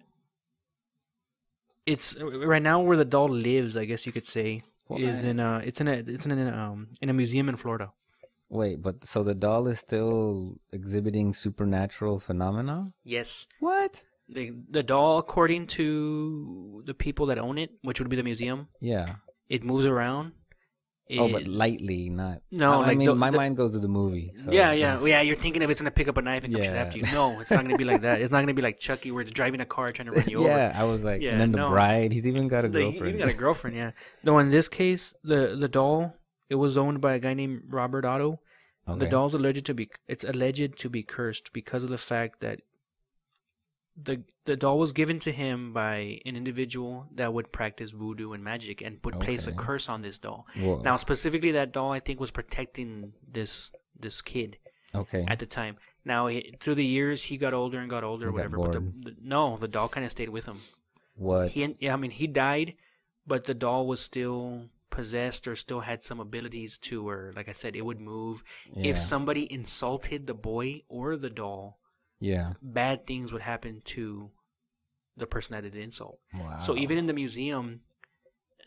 it's right now where the doll lives, I guess you could say, is in a museum in Florida. Wait, but so the doll is still exhibiting supernatural phenomena? Yes. What? The doll, according to the people that own it, which would be the museum, it moves around. But lightly, not... No, I mean, my mind goes to the movie. So. Yeah, you're thinking of it's going to pick up a knife and come straight after you. No, it's not going to be like that. It's not going to be like Chucky where it's driving a car trying to run you over. Yeah, I was like... and then the bride, he's even got a girlfriend. He's got a girlfriend, yeah. No, in this case, the doll, it was owned by a guy named Robert Otto. Okay. The doll's alleged to be cursed because of the fact that the doll was given to him by an individual that would practice voodoo and magic and would place a curse on this doll. Whoa. Now, specifically, that doll, I think, was protecting this kid. Okay. at the time. Now, through the years, he got older and got older, He got whatever. But bored. the doll kind of stayed with him. What? He died, but the doll was still possessed or still had some abilities to where, like I said, it would move. Yeah. If somebody insulted the boy or the doll, Yeah. bad things would happen to the person that did the insult. Wow. So even in the museum,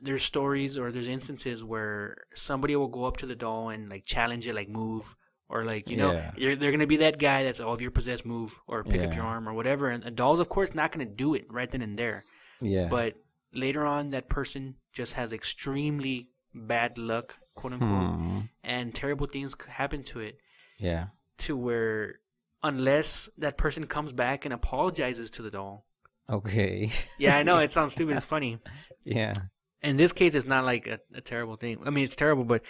there's stories or there's instances where somebody will go up to the doll and like challenge it, like move, or like, you know, they're going to be that guy that's, oh, if you're possessed, move, or pick up your arm or whatever. And the doll's, of course, not going to do it right then and there. Yeah. But later on, that person just has extremely bad luck, quote unquote, and terrible things happen to it. Yeah. To where, unless that person comes back and apologizes to the doll. Okay. Yeah, I know, it sounds stupid. It's funny. Yeah. In this case, it's not like a terrible thing. I mean, it's terrible, but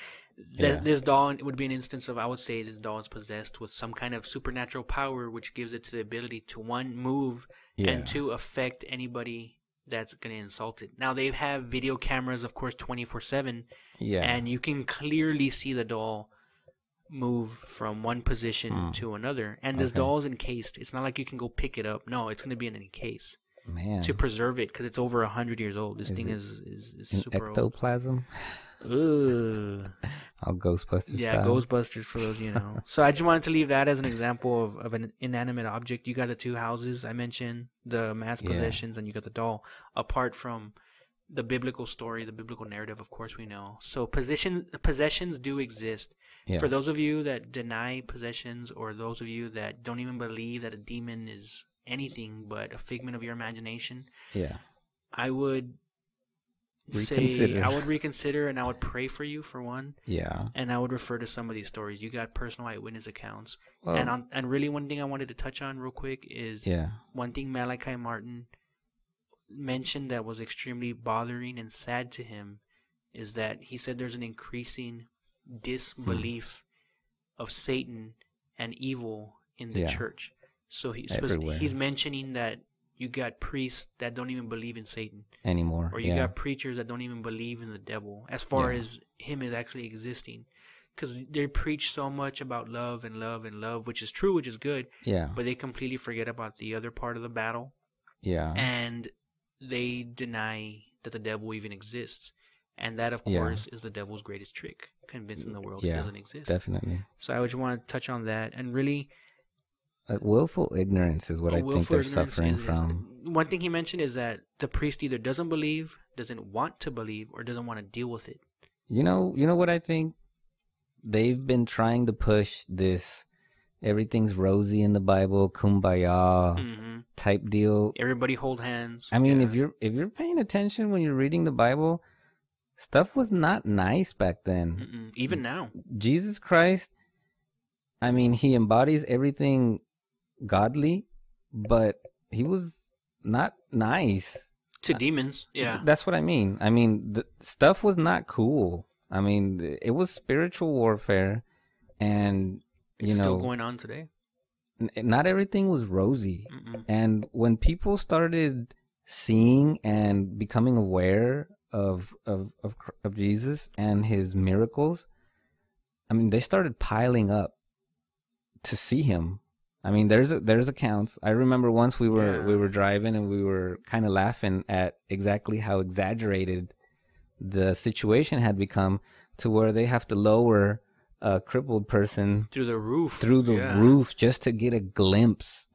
this doll would be an instance of, I would say, this doll is possessed with some kind of supernatural power, which gives it to the ability to, one, move, and two, affect anybody that's going to insult it. Now, they have video cameras, of course, 24/7, and you can clearly see the doll move from one position to another. And this doll is encased. It's not like you can go pick it up. No, it's going to be in an encase. Man. To preserve it, because it's over 100 years old. This thing is super ectoplasm? Ugh. All Ghostbusters Yeah, style. Ghostbusters for those, you know. So I just wanted to leave that as an example of an inanimate object. You got the two houses I mentioned, the mass possessions, and you got the doll. Apart from the biblical story, the biblical narrative, of course, we know. So possessions do exist. Yeah. For those of you that deny possessions, or those of you that don't even believe that a demon is anything but a figment of your imagination, I would reconsider, and I would pray for you, for one. Yeah. And I would refer to some of these stories. You got personal eyewitness accounts. Well, and really one thing I wanted to touch on real quick is one thing Malachi Martin mentioned that was extremely bothering and sad to him, is that he said there's an increasing disbelief of Satan and evil in the church. So he's mentioning that you got priests that don't even believe in Satan anymore, or you got preachers that don't even believe in the devil, as far as him is actually existing, because they preach so much about love and love and love, which is true, which is good. But they completely forget about the other part of the battle. And they deny that the devil even exists. And that, of course, is the devil's greatest trick, convincing the world it doesn't exist. Definitely. So I would want to touch on that. And really, willful ignorance is what I think they're suffering from. One thing he mentioned is that the priest either doesn't believe, doesn't want to believe, or doesn't want to deal with it. You know what I think? They've been trying to push this everything's rosy in the Bible, kumbaya type deal. Everybody hold hands. I mean, if you're paying attention when you're reading the Bible, stuff was not nice back then. Even now. Jesus Christ, I mean, he embodies everything godly, but he was not nice to demons. That's what I mean. I mean, the stuff was not cool. I mean, it was spiritual warfare, and it's still going on today. Not everything was rosy. And when people started seeing and becoming aware of Jesus and his miracles, I mean, they started piling up to see him. I mean, there's accounts. I remember once we were driving and we were kind of laughing at exactly how exaggerated the situation had become, to where they have to lower a crippled person through the roof roof just to get a glimpse.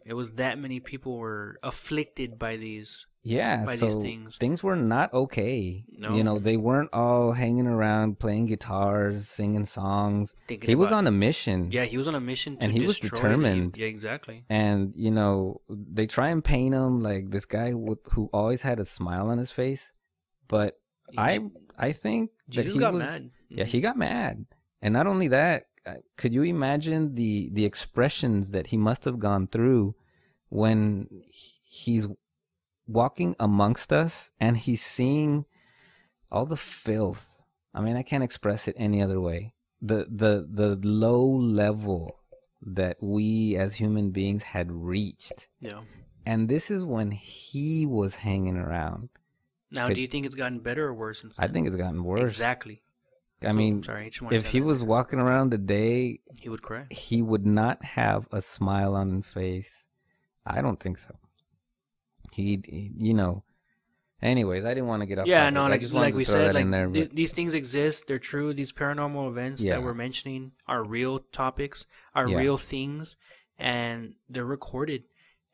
It was that many people were afflicted by these these things were not okay. No. You know, they weren't all hanging around playing guitars, singing songs. He was on a mission. Yeah, he was on a mission to and he was determined. Yeah, exactly. And you know, they try and paint him like this guy who always had a smile on his face, but I think Jesus that got mad. Yeah, he got mad. And not only that, could you imagine the expressions that he must have gone through when he's walking amongst us and he's seeing all the filth? I mean, I can't express it any other way. The low level that we as human beings had reached. Yeah. And this is when he was hanging around. Now, do you think it's gotten better or worse since then? I think it's gotten worse. Exactly. I mean, sorry, just wanted if to he add was that. walking around today, He would cry. he would not have a smile on his face. I don't think so. You know. Anyways, I didn't want to get off Yeah, topic. no, I just wanted like to we throw said, that like in there. But these things exist. They're true. These paranormal events Yeah. that we're mentioning are real topics, are Yeah. real things, and they're recorded.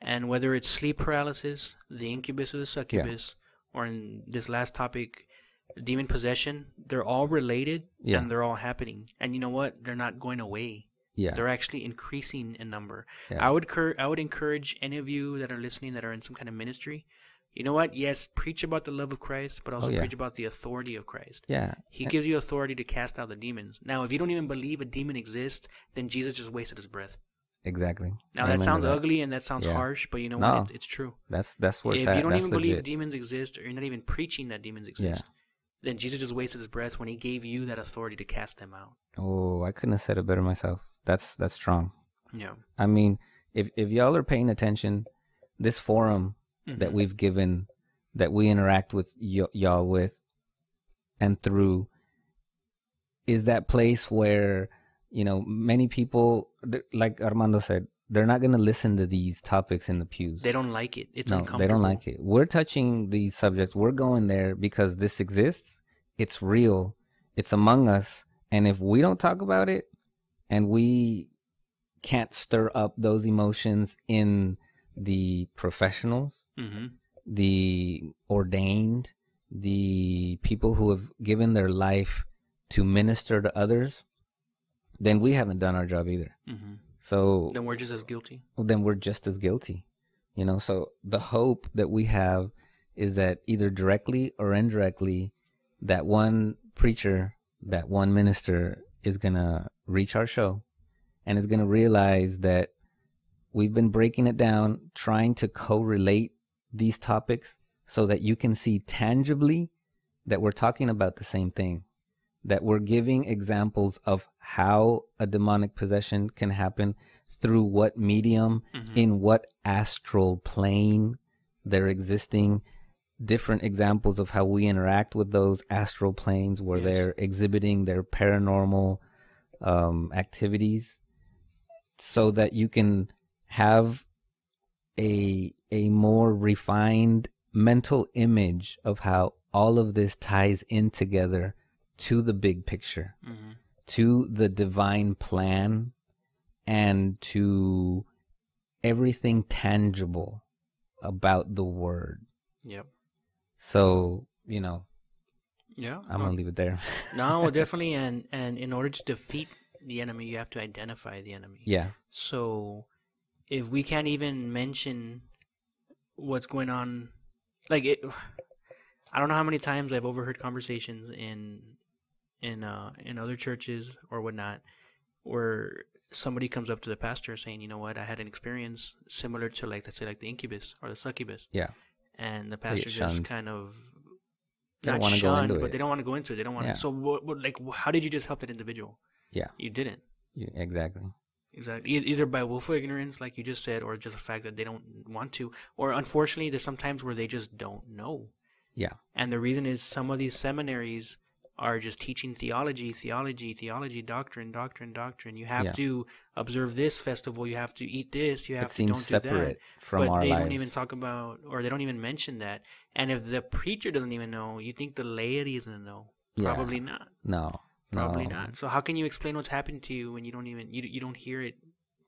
And whether it's sleep paralysis, the incubus or the succubus, or in this last topic, demon possession, they're all related Yeah. and they're all happening. And you know what? They're not going away. yeah, They're actually increasing in number. Yeah. I would encourage any of you that are listening that are in some kind of ministry. You know what? Yes, preach about the love of Christ, but also yeah. preach about the authority of Christ. yeah, He gives you authority to cast out the demons. Now, if you don't even believe a demon exists, then Jesus just wasted his breath. exactly. Now, Amen that to sounds ugly and that sounds Yeah. harsh, but you know No. what? It's true. That's where it's If at. you don't That's even believe legit. demons exist, or you're not even preaching that demons exist, then Jesus just wasted his breath when he gave you that authority to cast them out. Oh, I couldn't have said it better myself. That's strong. Yeah. I mean, if y'all are paying attention, this forum that Mhm. we've given, that we interact with y'all with and through, is that place where, you know, many people, like Armando said, they're not going to listen to these topics in the pews. They don't like it. It's No, uncomfortable. they don't like it. We're touching these subjects. We're going there because this exists. It's real. It's among us. And if we don't talk about it and we can't stir up those emotions in the professionals, Mm-hmm. the ordained, the people who have given their life to minister to others, then we haven't done our job either. Mm-hmm. So Then we're just as guilty. then we're just as guilty, you know. So the hope that we have is that either directly or indirectly, that one preacher, that one minister is gonna reach our show and is gonna realize that we've been breaking it down, trying to correlate these topics so that you can see tangibly that we're talking about the same thing, that we're giving examples of how a demonic possession can happen, through what medium, Mm-hmm. in what astral plane they're existing, different examples of how we interact with those astral planes where Yes. they're exhibiting their paranormal activities, so that you can have a more refined mental image of how all of this ties in together to the big picture, Mm-hmm. to the divine plan, and to everything tangible about the word. Yep. So, you know, Yeah. I'm going to leave it there. No, well, definitely. And in order to defeat the enemy, you have to identify the enemy. Yeah. So if we can't even mention what's going on, like it, I don't know how many times I've overheard conversations in other churches or whatnot, where somebody comes up to the pastor saying, you know what, I had an experience similar to, like, let's say, like the incubus or the succubus. Yeah. And the pastor get just shunned. kind of, They don't not wanna go shunned, into but it. they don't want to go into it. They don't want Yeah. to. So what, like, how did you just help that individual? Yeah. You didn't. Exactly. Exactly. Either by willful ignorance, like you just said, or just the fact that they don't want to, or unfortunately, there's some times where they just don't know. Yeah. And the reason is some of these seminaries are just teaching theology, doctrine. You have Yeah. to observe this festival. You have to eat this. You have It to seems don't do that. separate from But our they lives. don't even talk about, or they don't even mention that. And if the preacher doesn't even know, you think the laity is going to know? Yeah. Probably not. No. Probably no. not. So how can you explain what's happened to you when you don't even you don't hear it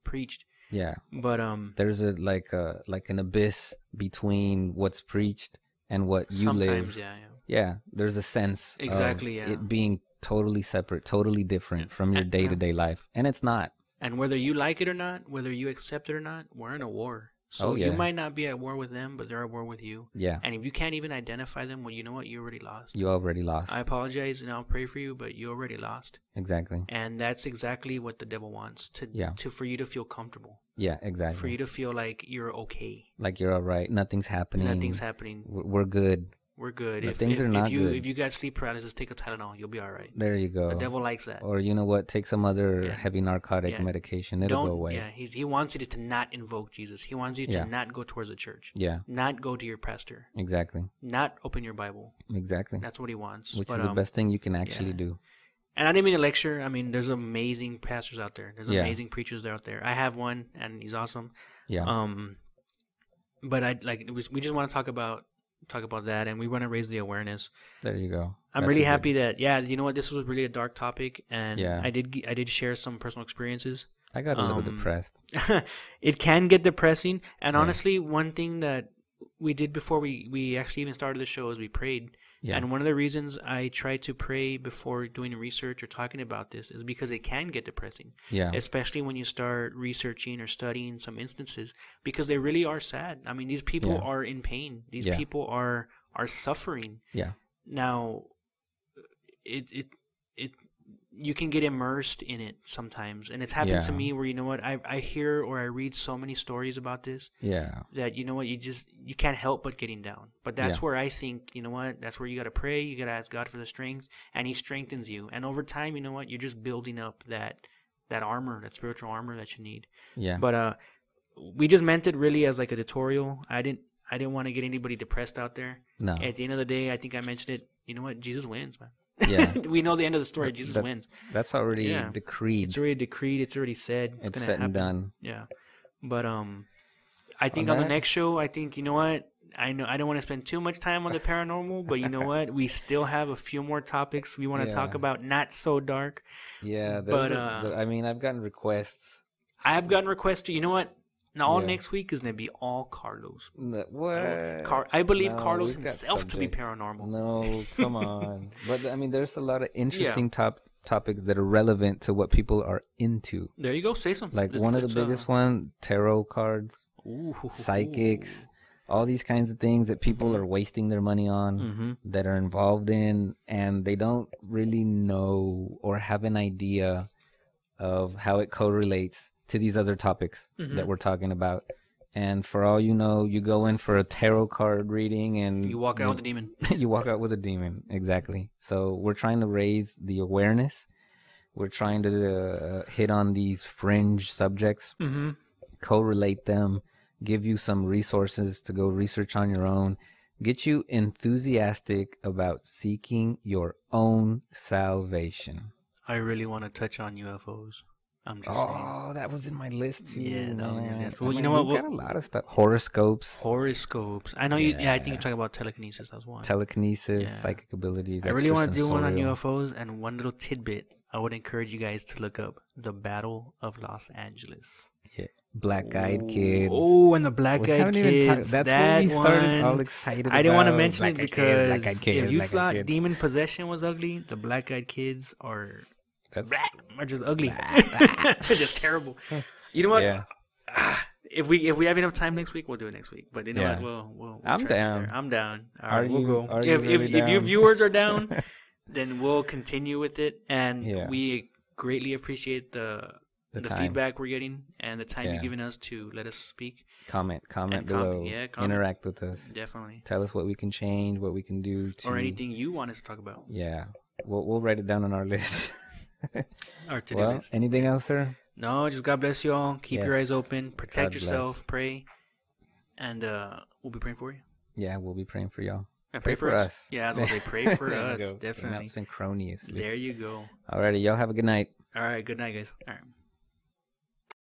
preached? Yeah. But There's like an abyss between what's preached and what you sometimes, live. yeah. Yeah, there's a sense Exactly, of yeah. it being totally separate, totally different from your Yeah. day-to-day life. And it's not. And whether you like it or not, whether you accept it or not, we're in a war. So Oh, yeah. you might not be at war with them, but they're at war with you. Yeah, And if you can't even identify them, well, you know what? You already lost. you already lost. I apologize and I'll pray for you, but you already lost. Exactly. And that's exactly what the devil wants, Yeah. for you to feel comfortable, Yeah, for exactly. you to feel like you're okay. Like you're all right. Nothing's happening. Nothing's happening. We're good. We're good. But things are not good. If you got sleep paralysis, take a Tylenol. You'll be all right. There you go. The devil likes that. Or you know what? Take some other Yeah. heavy narcotic Yeah. medication. It'll go away. Yeah, he wants you to not invoke Jesus. He wants you to Yeah. not go towards the church. Yeah, Not go to your pastor. exactly. Not open your Bible. Exactly. That's what he wants. Which But, is the best thing you can actually yeah. do. And I didn't mean to lecture. I mean, there's amazing pastors out there. There's Yeah. amazing preachers out there. I have one, and he's awesome. Yeah. But we just want to talk about that, and we want to raise the awareness. There you go. I'm That's really a good- happy that you know what, this was really a dark topic, and Yeah. I did share some personal experiences. I got a little depressed. It can get depressing, and Yeah. honestly, one thing that we did before we actually even started the show is we prayed. Yeah. And one of the reasons I try to pray before doing research or talking about this is because it can get depressing. Yeah. Especially when you start researching or studying some instances, because they really are sad. I mean, these people Yeah. are in pain. These Yeah. people are suffering. Yeah. Now, it you can get immersed in it sometimes, and it's happened to Yeah. me where, you know what, I hear or I read so many stories about this Yeah. that, you know what, you can't help but getting down. But that's Yeah. where I think, you know what, that's where you got to pray. You got to ask God for the strength, and He strengthens you. And over time, you know what, you're just building up that armor, that spiritual armor that you need. Yeah. But we just meant it really as like a tutorial. I didn't want to get anybody depressed out there. No. At the end of the day, I think I mentioned it. You know what, Jesus wins, man. Yeah. We know the end of the story. Jesus wins. That's already Yeah. decreed. It's already decreed. It's already said. It's gonna said and happen. done. Yeah. But I think On on the that- next show, I think, you know what, I know I don't want to spend too much time on the paranormal, but you know what, we still have a few more topics we want to talk Yeah. about. Not so dark. Yeah. But, I mean, I've gotten requests. I've gotten requests to, you know what, now all Yeah. next week is gonna be all Carlos. What? I believe No, Carlos we've got himself to be subjects. paranormal. No, come on. But I mean, there's a lot of interesting topics that are relevant to what people are into. There you go. Say something. Like one of the biggest one, tarot cards, psychics, all these kinds of things that people are wasting their money on, that are involved in, and they don't really know or have an idea of how it correlates to these other topics that we're talking about. And for all you know, you go in for a tarot card reading and You walk out with a demon. you walk out with a demon. Exactly. So we're trying to raise the awareness. We're trying to hit on these fringe subjects, correlate them, give you some resources to go research on your own, get you enthusiastic about seeking your own salvation. I really want to touch on UFOs. I'm just saying. Oh, that was in my list too. Yeah, that was on your man. list. Well, I you mean, know what, we've got a lot of stuff. Horoscopes, Horoscopes. I know you. Yeah, I think Yeah. you're talking about telekinesis. That was one. telekinesis, Yeah. psychic abilities. I really want to do one on extrasensorial. UFOs, and one little tidbit. I would encourage you guys to look up the Battle of Los Angeles. Yeah. Black-eyed kids. Oh, and the We black-eyed haven't even kids. talked- that's that what we started one. all excited I didn't want to about. mention it Black-eyed because kids, black-eyed kids, if you black-eyed thought kids. demon possession was ugly, the black-eyed kids are That's just ugly. They're just terrible. You know what? Yeah. If we have enough time next week, we'll do it next week. But you know Yeah. what? We'll I'm try it down. there. I'm down. All Are right, we'll you- go. are you really If you down? viewers are down, then we'll continue with it, and Yeah. we greatly appreciate the time. feedback we're getting and the time Yeah. you've given us to let us speak. comment And below. comment. Interact with us. Definitely. Tell us what we can change, what we can do to, Or anything you want us to talk about. Yeah, we'll write it down on our list. Our to-do Well, list. anything else, sir? No, just God bless you all. Keep your Yes. eyes open. Protect God yourself. bless. Pray. And we'll be praying for you. Yeah, we'll be praying for y'all. And Pray for us. Yeah, I was going to say pray for There you us. go. Came out Definitely. synchronously. There you go. Alrighty, y'all have a good night. All right. Good night, guys. All right.